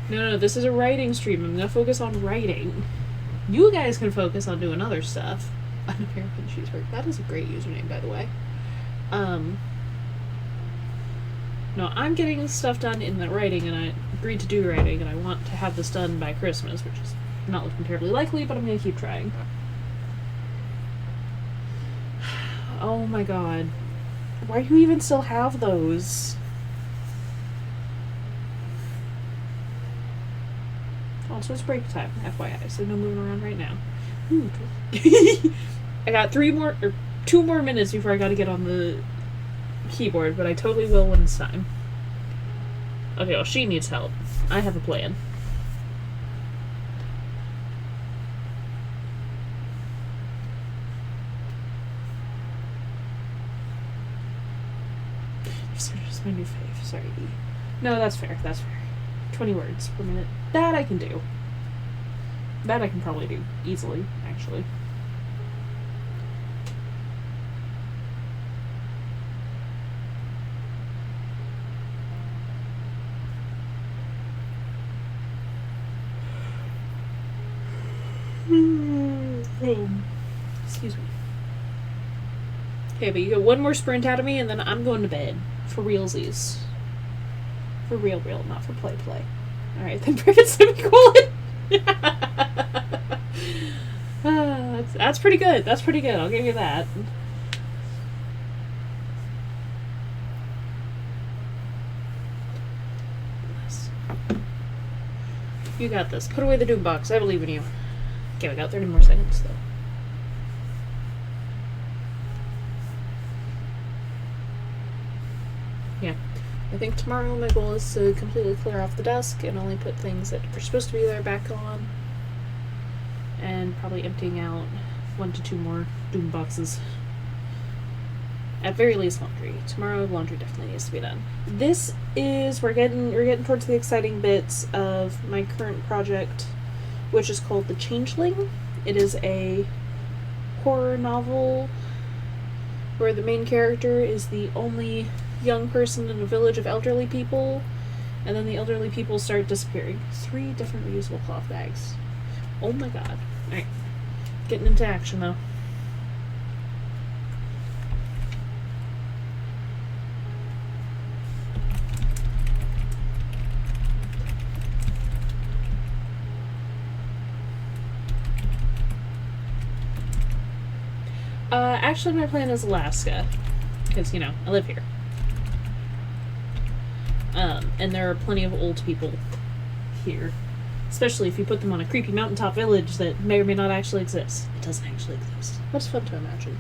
No, this is a writing stream. I'm gonna focus on writing. You guys can focus on doing other stuff. An-American Cheeseburger. That is a great username, by the way. No, I'm getting stuff done in the writing, and I agreed to do writing, and I want to have this done by Christmas, which is not looking terribly likely, but I'm gonna keep trying. Oh my god. Why do you even still have those? Also, it's break time, FYI, so no moving around right now. I got 2 more minutes before I gotta get on the keyboard, but I totally will when it's time. Okay, well, she needs help. I have a plan. Just my new fave, sorry. No, that's fair, that's fair. 20 words per minute. That I can do. That I can probably do easily, actually. Excuse me. Okay, but you get one more sprint out of me and then I'm going to bed. For realsies. For real, not for play. Alright, then private semicolon. That's pretty good. That's pretty good. I'll give you that. You got this. Put away the doom box. I believe in you. Okay, we got 30 more seconds, though. Yeah. I think tomorrow my goal is to completely clear off the desk and only put things that are supposed to be there back on. And probably emptying out 1 to 2 more doom boxes. At very least laundry. Tomorrow laundry definitely needs to be done. This is we're getting towards the exciting bits of my current project, which is called The Changeling. It is a horror novel where the main character is the only young person in a village of elderly people, and then the elderly people start disappearing. 3 different reusable cloth bags. Oh my god. Alright. Getting into action though. Actually, my plan is Alaska. Because, you know, I live here. And there are plenty of old people here. Especially if you put them on a creepy mountaintop village that may or may not actually exist. It doesn't actually exist. But it's fun to imagine.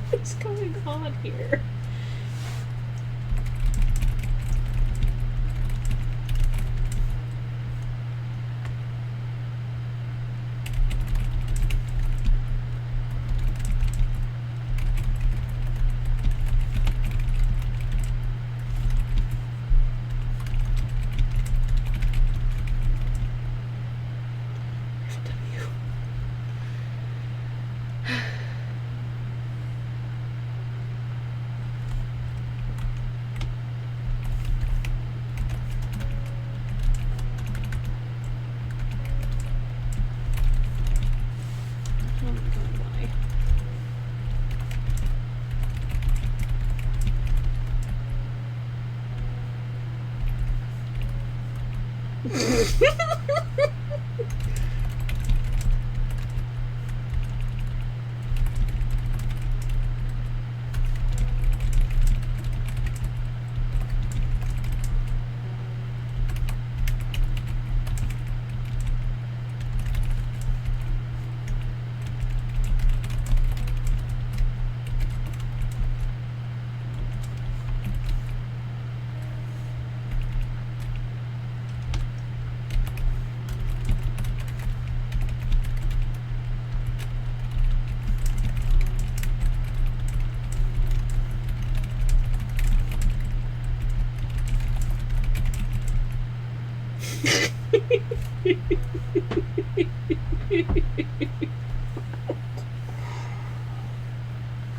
What's going on here?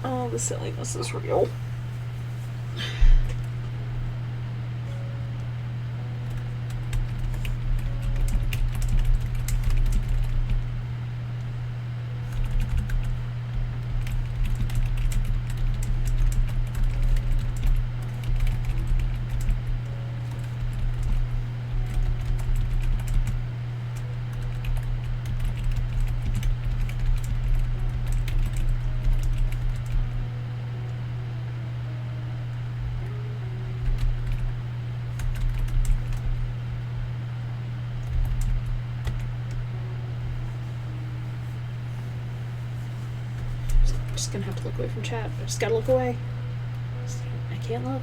Oh, the silliness is real. Just gonna have to look away from chat. I just gotta look away. I can't look.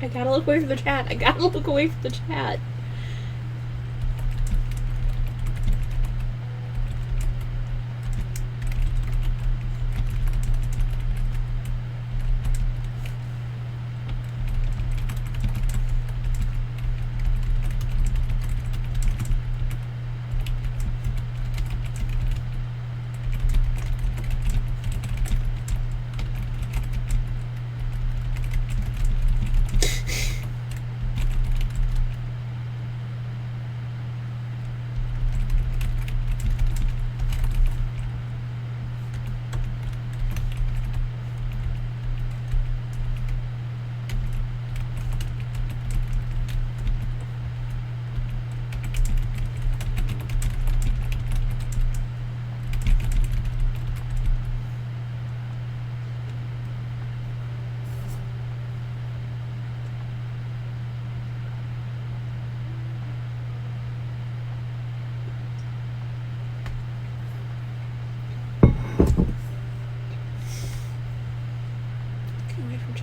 I gotta look away from the chat. I gotta look away from the chat.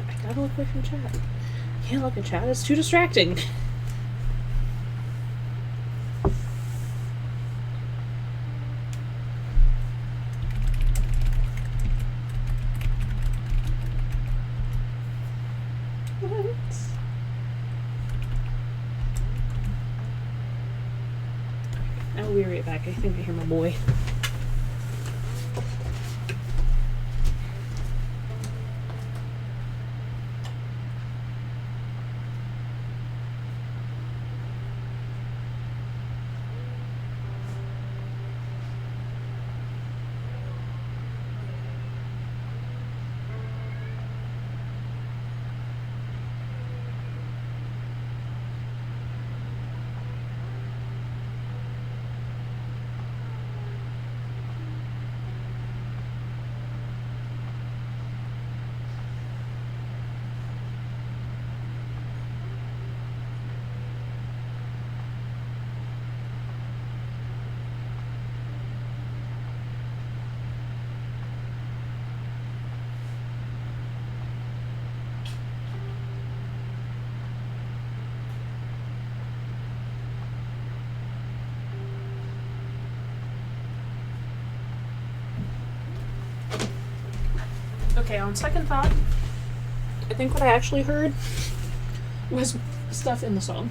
I gotta look away from chat. Can't look at chat, it's too distracting. What? I will be right back. I think I hear my boy. Okay, on second thought, I think what I actually heard was stuff in the song.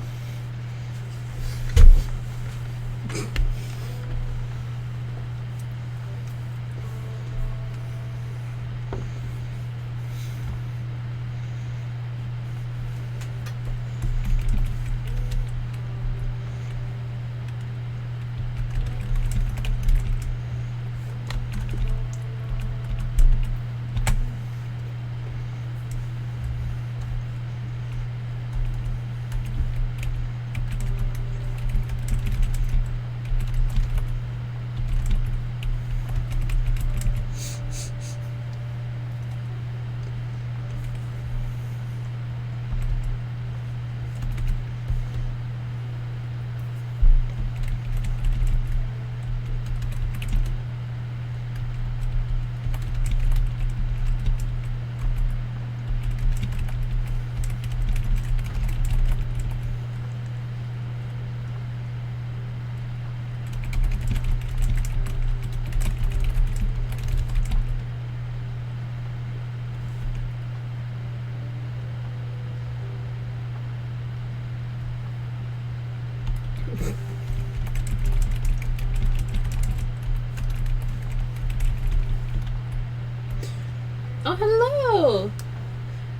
Oh, hello!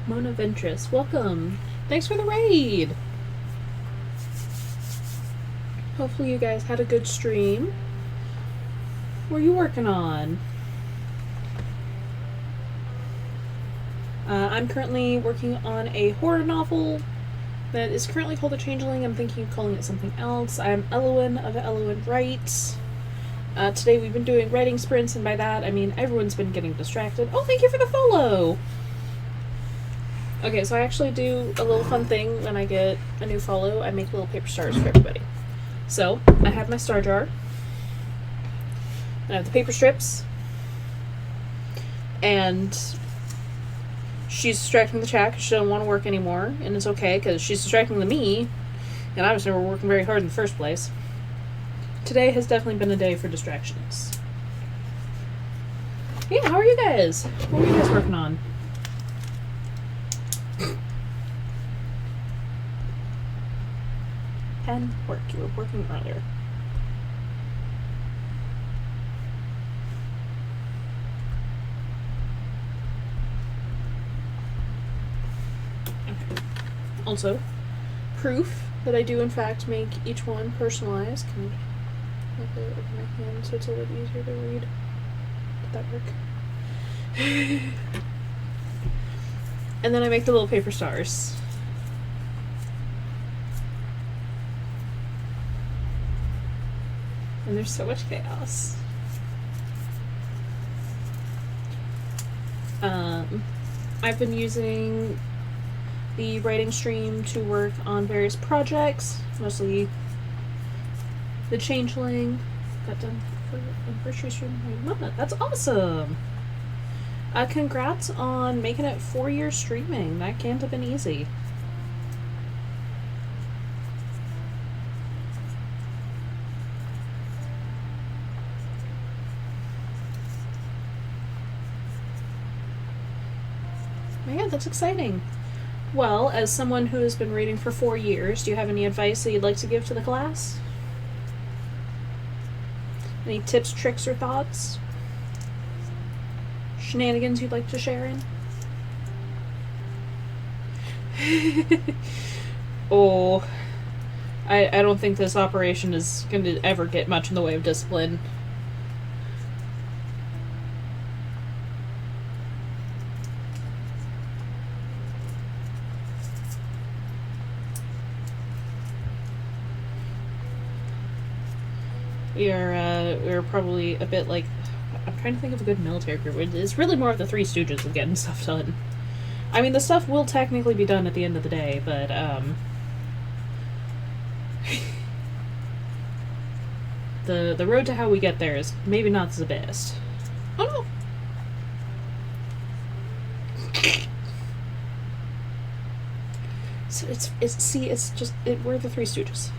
Mona Ventress, welcome. Thanks for the raid. Hopefully you guys had a good stream. What are you working on? I'm currently working on a horror novel that is currently called The Changeling. I'm thinking of calling it something else. I'm Elowen of Elowen Writes. Today we've been doing writing sprints, and by that I mean everyone's been getting distracted. Oh, thank you for the follow! Okay, so I actually do a little fun thing when I get a new follow. I make little paper stars for everybody. So, I have my star jar. I have the paper strips. And she's distracting the chat because she doesn't want to work anymore, and it's okay because she's distracting the me, and I was never working very hard in the first place. Today has definitely been a day for distractions. Yeah, how are you guys? What are you guys working on? Pen, work. You were working earlier. Okay. Also, proof that I do in fact make each one personalized. Can I make it over my hand so it's a little easier to read? Did that work? And then I make the little paper stars. And there's so much chaos. I've been using the writing stream to work on various projects, mostly the Changeling. Got done for anniversary stream. That's awesome! Congrats on making it 4 years streaming. That can't have been easy. Yeah, that's exciting. Well, as someone who has been reading for 4 years, do you have any advice that you'd like to give to the class? Any tips, tricks, or thoughts? Shenanigans you'd like to share in? Oh, I don't think this operation is going to ever get much in the way of discipline. We're probably a bit like, I'm trying to think of a good military group. It's really more of the Three Stooges of getting stuff done. I mean, the stuff will technically be done at the end of the day, but, the road to how we get there is maybe not the best. Oh no! So we're the Three Stooges.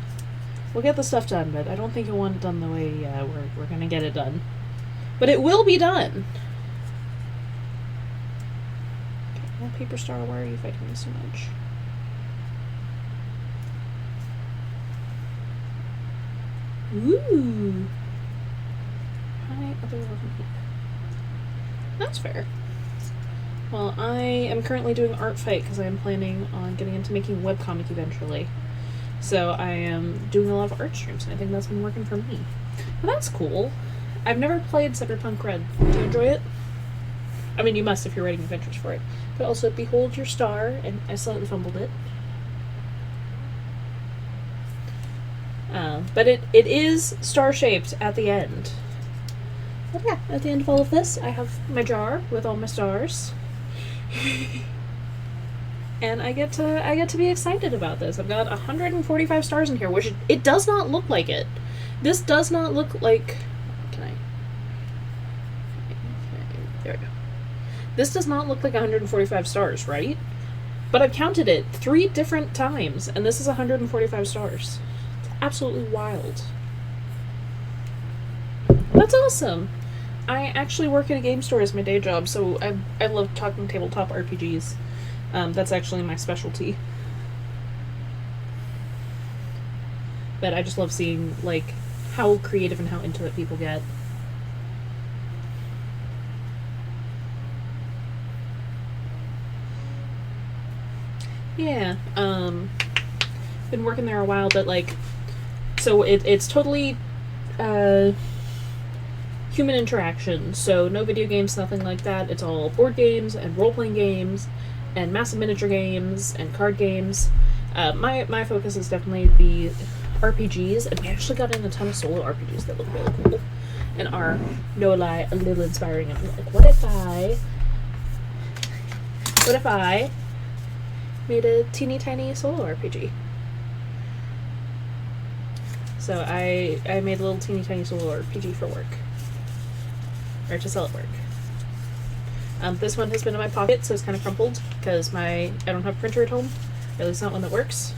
We'll get the stuff done, but I don't think you'll want it done the way we're gonna get it done. But it will be done! Okay, well, Paper Star, why are you fighting me so much? Ooh! Hi, other lovely people. That's fair. Well, I am currently doing Art Fight because I am planning on getting into making a webcomic eventually. So I am doing a lot of art streams, and I think that's been working for me. Well, that's cool. I've never played Cyberpunk Red. Do you enjoy it? I mean, you must if you're writing adventures for it. But also, behold your star, and I slightly fumbled it. But it is star-shaped at the end. But yeah, at the end of all of this, I have my jar with all my stars. And I get to be excited about this. I've got 145 stars in here, which it does not look like it. This does not look like... Can I... Okay, there we go. This does not look like 145 stars, right? But I've counted it 3 different times, and this is 145 stars. It's absolutely wild. That's awesome! I actually work at a game store as my day job, so I love talking tabletop RPGs. That's actually my specialty. But I just love seeing, like, how creative and how into it people get. Yeah, been working there a while, but, like, so it's totally, human interaction, so no video games, nothing like that. It's all board games and role-playing games and massive miniature games and card games. My focus is definitely the RPGs, and we actually got in a ton of solo RPGs that look really cool and are, no lie, a little inspiring. And I'm like, what if I made a teeny tiny solo RPG? So I made a little teeny tiny solo RPG for work. Or to sell at work. This one has been in my pocket, so it's kind of crumpled because I don't have a printer at home. At least not one that works.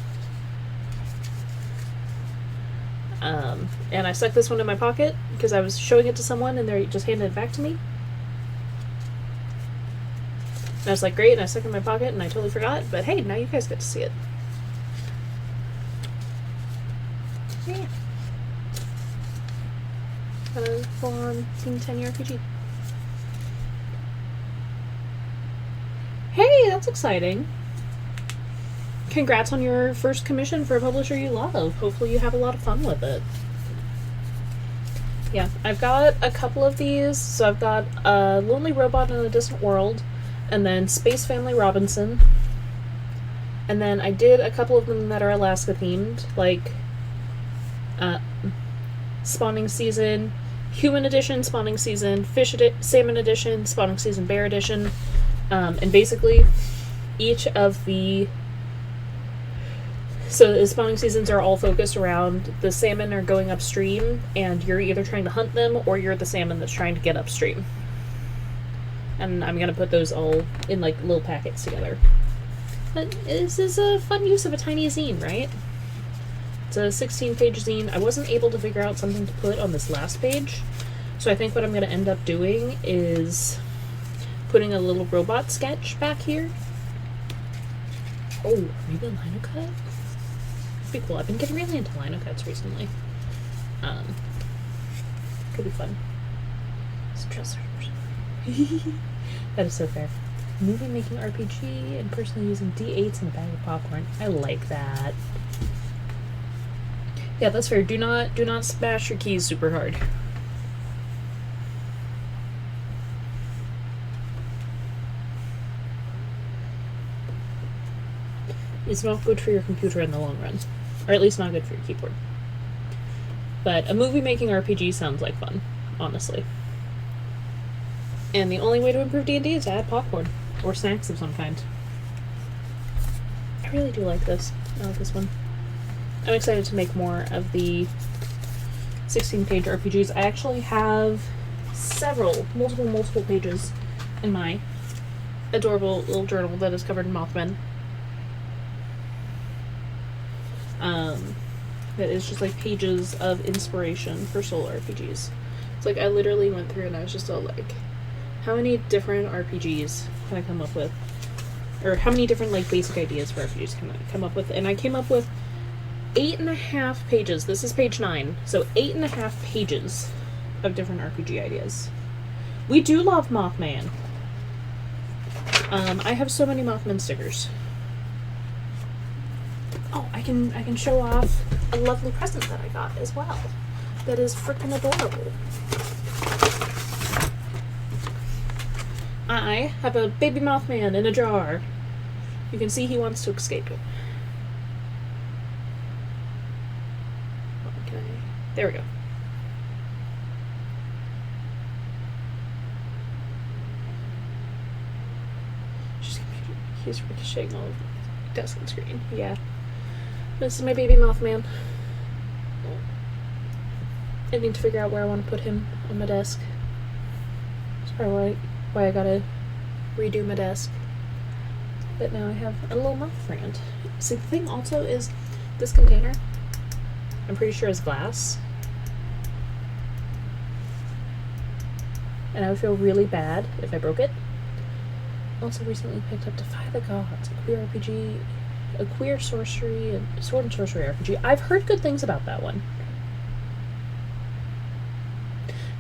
And I stuck this one in my pocket because I was showing it to someone and they just handed it back to me. And I was like, great, and I stuck it in my pocket and I totally forgot, but hey, now you guys get to see it. Yeah. Got a full-on Team 10 RPG. Hey, that's exciting. Congrats on your first commission for a publisher you love. Hopefully you have a lot of fun with it. Yeah, I've got a couple of these. So I've got Lonely Robot in a Distant World, and then Space Family Robinson. And then I did a couple of them that are Alaska themed, like Spawning Season, Human Edition, Spawning Season, Salmon Edition, Spawning Season, Bear Edition. And basically, each of the spawning seasons are all focused around the salmon are going upstream, and you're either trying to hunt them or you're the salmon that's trying to get upstream. And I'm gonna put those all in like little packets together. But this is a fun use of a tiny zine, right? It's a 16-page zine. I wasn't able to figure out something to put on this last page, so I think what I'm gonna end up doing is putting a little robot sketch back here. Oh, maybe a lino cut? Be cool. I've been getting really into lino cuts recently. Could be fun. That is so fair. Movie making RPG and personally using D8s and a bag of popcorn. I like that. Yeah, that's fair. Do not smash your keys super hard. It's not good for your computer in the long run. Or at least not good for your keyboard. But a movie-making RPG sounds like fun, honestly. And the only way to improve D&D is to add popcorn. Or snacks of some kind. I really do like this. I like this one. I'm excited to make more of the 16-page RPGs. I actually have multiple pages in my adorable little journal that is covered in Mothmen. That is just like pages of inspiration for solo RPGs. It's like I literally went through and I was just all like, how many different RPGs can I come up with? Or how many different like basic ideas for RPGs can I come up with? And I came up with 8.5 pages. This is page 9. So 8.5 pages of different RPG ideas. We do love Mothman. I have so many Mothman stickers. Oh, I can show off a lovely present that I got as well. That is freaking adorable. I have a baby Mothman in a jar. You can see he wants to escape it. Okay. There we go. He's ricocheting all over the desk and screen. Yeah. This is my baby Mothman. I need to figure out where I want to put him on my desk. That's probably why I gotta redo my desk. But now I have a little moth friend. See, the thing also is this container, I'm pretty sure is glass. And I would feel really bad if I broke it. Also recently picked up Defy the Gods, a queer RPG, a queer sorcery, and sword and sorcery RPG. I've heard good things about that one.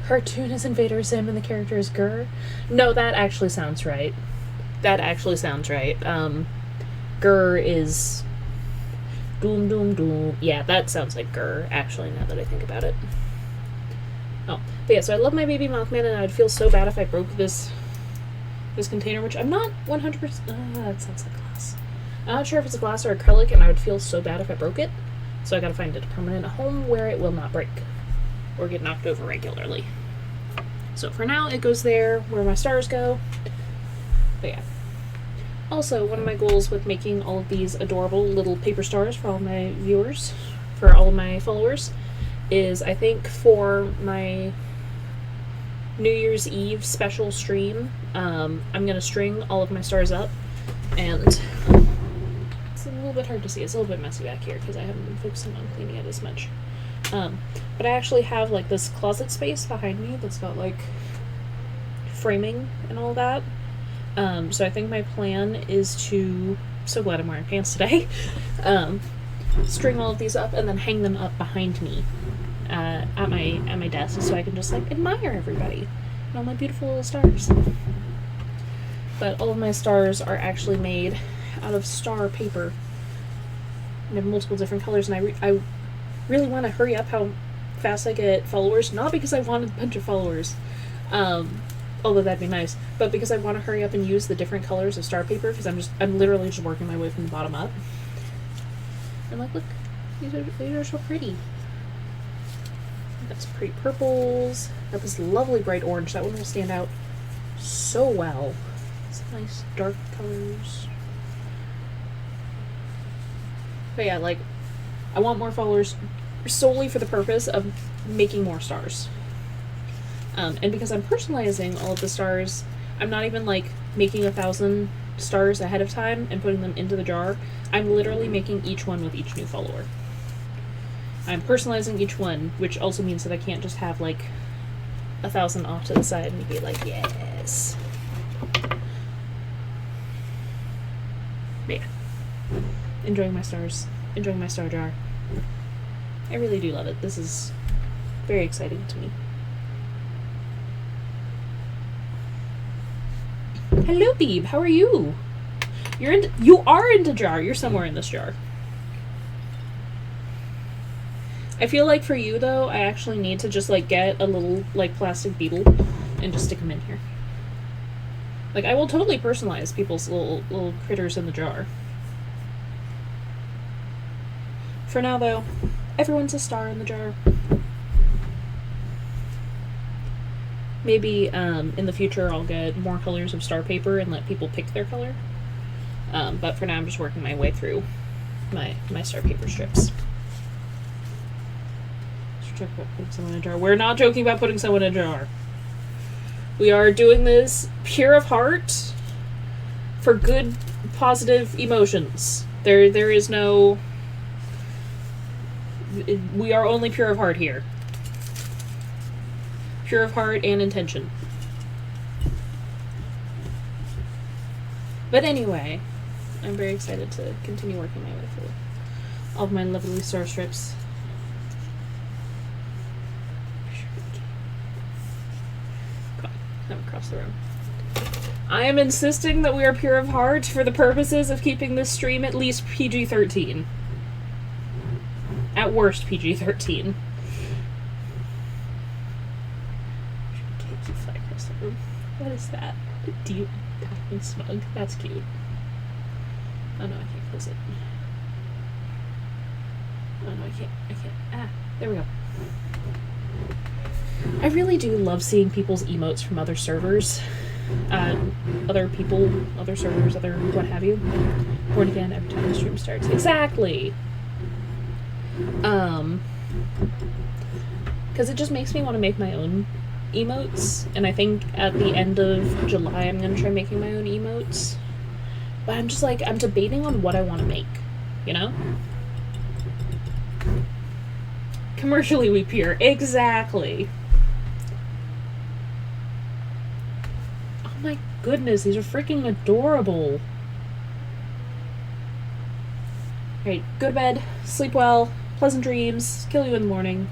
Cartoon is Invader Zim and the character is Gur. No, that actually sounds right. Gur is Doom Doom Doom. Yeah, that sounds like Gur, actually, now that I think about it. Oh, but yeah, so I love my baby Mothman, and I would feel so bad if I broke this container, which I'm not 100%... that sounds like glass. I'm not sure if it's glass or acrylic, and I would feel so bad if I broke it. So I gotta find a permanent home where it will not break or get knocked over regularly. So for now, it goes there where my stars go. But yeah. Also, one of my goals with making all of these adorable little paper stars for all my viewers, for all of my followers, is I think for my New Year's Eve special stream I'm going to string all of my stars up, and it's a little bit hard to see. It's a little bit messy back here because I haven't been focusing on cleaning it as much. But I actually have like this closet space behind me that's got like framing and all that. So I think my plan is to, so glad I'm wearing pants today, string all of these up and then hang them up behind me at my desk so I can just like admire everybody and all my beautiful little stars. But all of my stars are actually made out of star paper. And they have multiple different colors, and I really want to hurry up how fast I get followers, not because I want a bunch of followers, although that'd be nice, but because I want to hurry up and use the different colors of star paper, because I'm literally just working my way from the bottom up. And like, look, these are so pretty. Got some pretty purples. Got this lovely bright orange. That one will stand out so well. Some nice dark colors. But yeah, like, I want more followers solely for the purpose of making more stars. And because I'm personalizing all of the stars, I'm not even like making 1,000 stars ahead of time and putting them into the jar. I'm literally making each one with each new follower. I'm personalizing each one, which also means that I can't just have like 1,000 off to the side and be like, yes. But yeah. Enjoying my stars. Enjoying my star jar. I really do love it. This is very exciting to me. Hello, Beeb. How are you? You are into jar. You're somewhere in this jar. I feel like for you, though, I actually need to just, like, get a little, like, plastic beetle and just stick them in here. Like, I will totally personalize people's little critters in the jar. For now, though, everyone's a star in the jar. Maybe in the future I'll get more colors of star paper and let people pick their color. But for now I'm just working my way through my star paper strips. Let's talk about putting someone in a jar. We're not joking about putting someone in a jar. We are doing this pure of heart for good, positive emotions. There is no... We are only pure of heart here. Pure of heart and intention. But anyway, I'm very excited to continue working my way through all of my lovely star strips. Come on, come across the room. I am insisting that we are pure of heart for the purposes of keeping this stream at least PG-13. At worst, PG-13. Fly across the room. What is that? A deep diamond smug. That's cute. Oh no, I can't close it. Oh no, I can't. Ah, there we go. I really do love seeing people's emotes from other servers. Other people, other servers, other what have you. Born again every time the stream starts. Exactly! Because it just makes me want to make my own emotes, and I think at the end of July I'm going to try making my own emotes. But I'm just like, I'm debating on what I want to make, you know? Commercially we pure. Exactly. Oh my goodness, these are freaking adorable. Alright, go to bed, sleep well, pleasant dreams, kill you in the morning,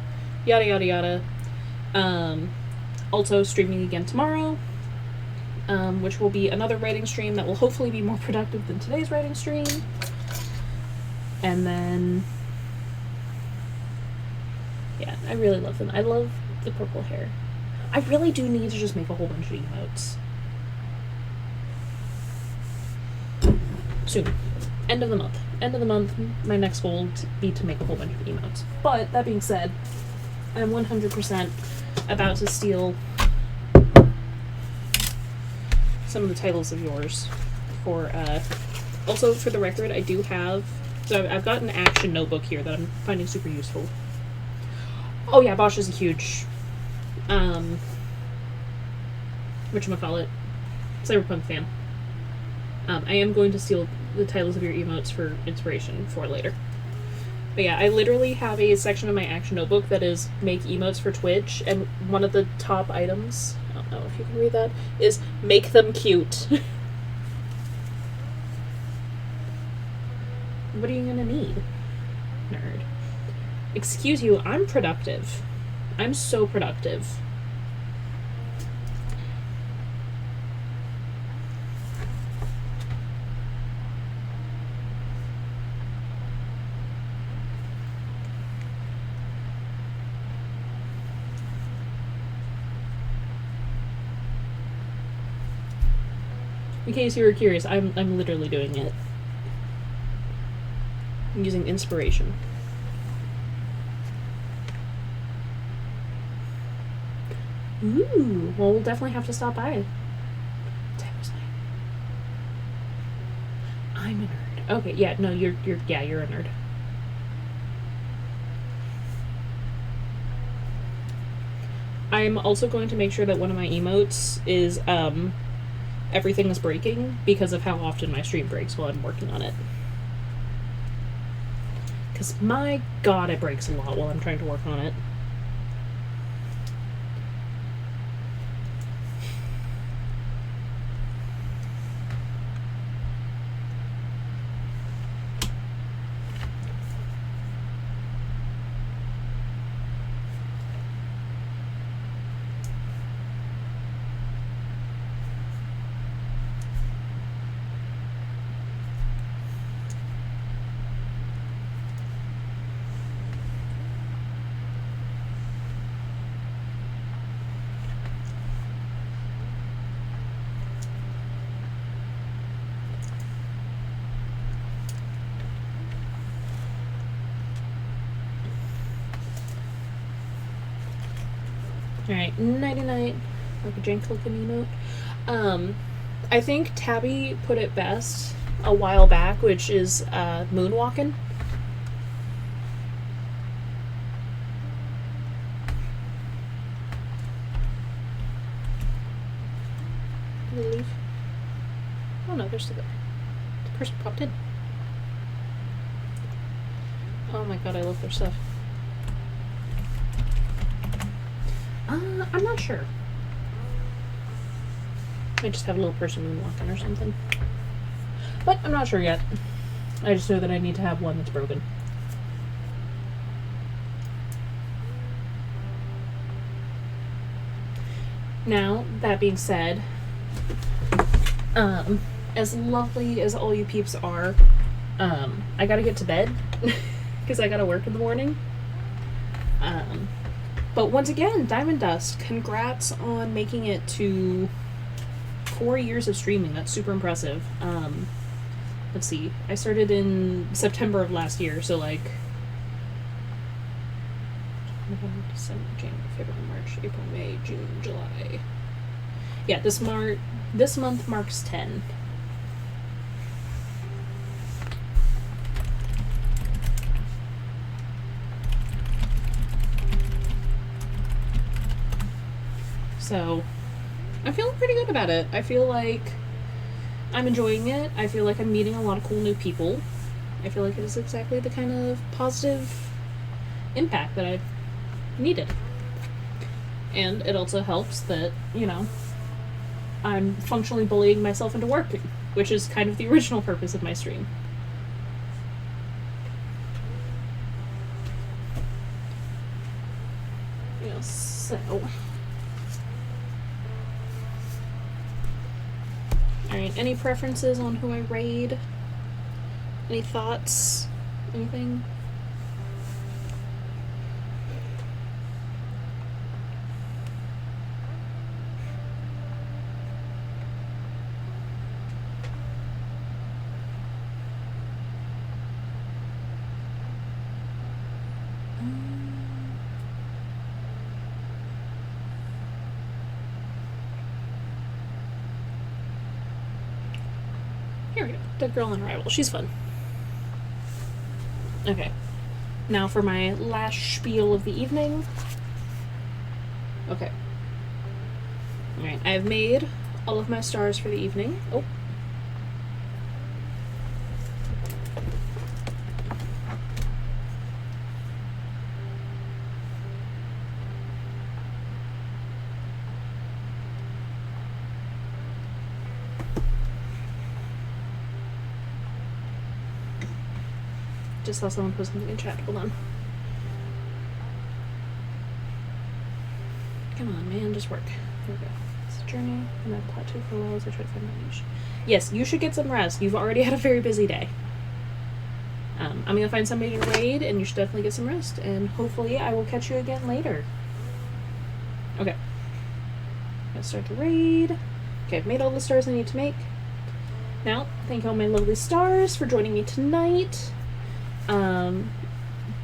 yada yada yada. Also streaming again tomorrow, which will be another writing stream that will hopefully be more productive than today's writing stream. And then, yeah, I really love them. I love the purple hair. I really do need to just make a whole bunch of emotes. Soon. End of the month. End of the month, my next goal will be to make a whole bunch of emotes. But, that being said, I'm 100% about to steal some of the titles of yours for, also for the record, I do have, so I've got an action notebook here that I'm finding super useful. Oh yeah, Bosch is a huge, whatchamacallit, Cyberpunk fan. I am going to steal the titles of your emotes for inspiration for later. But yeah, I literally have a section of my action notebook that is make emotes for Twitch, and one of the top items, I don't know if you can read that, is make them cute. What are you gonna need? Nerd. Excuse you, I'm productive. I'm so productive. In case you were curious, I'm literally doing it. I'm using inspiration. Ooh, well, we'll definitely have to stop by. I'm a nerd. Okay, yeah, no, you're a nerd. I'm also going to make sure that one of my emotes is everything is breaking because of how often my stream breaks while I'm working on it. Because my god, it breaks a lot while I'm trying to work on it. Alright, nighty-night. Like a jank looking emote. I think Tabby put it best a while back, which is moonwalking. Did they leave? Oh no, they're still there. The person popped in. Oh my god, I love their stuff. I'm not sure. I just have a little person moonwalking or something. But I'm not sure yet. I just know that I need to have one that's broken. Now, that being said, as lovely as all you peeps are, I gotta get to bed because I gotta work in the morning. But once again, Diamond Dust, congrats on making it to 4 years of streaming. That's super impressive. Let's see. I started in September of last year, so like November, December, January, February, March, April, May, June, July. Yeah, this month marks 10. So, I'm feeling pretty good about it. I feel like I'm enjoying it. I feel like I'm meeting a lot of cool new people. I feel like it is exactly the kind of positive impact that I've needed. And it also helps that, you know, I'm functionally bullying myself into working, which is kind of the original purpose of my stream. Yeah, so... Alright, any preferences on who I raid? Any thoughts? Anything? Here we go. Dead Girl on Arrival. She's fun. Okay. Now for my last spiel of the evening. Okay. Alright, I've made all of my stars for the evening. Oh. Just saw someone post something in chat. Hold on. Come on, man, just work. There we go. It's a journey, and I've plateaued for a while as I try to find my niche. Yes, you should get some rest. You've already had a very busy day. I'm gonna find somebody to raid, and you should definitely get some rest. And hopefully, I will catch you again later. Okay. Let's start the raid. Okay, I've made all the stars I need to make. Now, thank all my lovely stars for joining me tonight.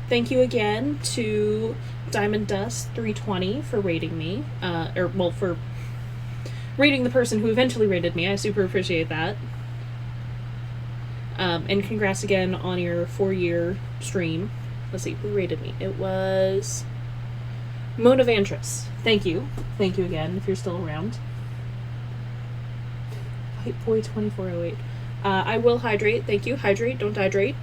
Thank you again to Diamond Dust 320 for raiding me, for raiding the person who eventually raided me. I super appreciate that. And congrats again on your 4-year stream. Let's see, who raided me? It was Mona Vantris. Thank you. Thank you again, if you're still around. White Boy 2408. I will hydrate. Thank you. Hydrate, don't dehydrate.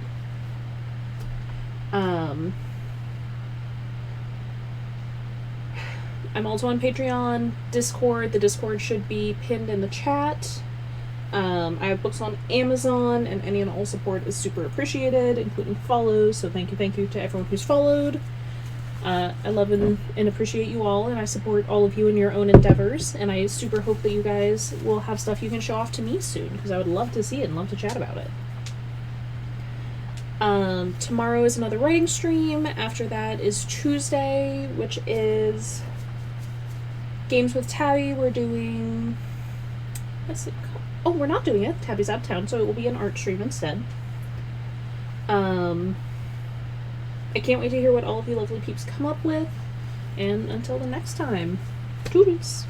I'm also on Patreon, Discord. The Discord should be pinned in the chat. I have books on Amazon, and any and all support is super appreciated, including follows, so thank you to everyone who's followed. I love and appreciate you all, and I support all of you in your own endeavors, and I super hope that you guys will have stuff you can show off to me soon, because I would love to see it and love to chat about it. Tomorrow is another writing stream. After that is Tuesday, which is Games with Tabby. We're doing... What's it called? Oh, we're not doing it. Tabby's out of town, so it will be an art stream instead. I can't wait to hear what all of you lovely peeps come up with. And until the next time, toodles!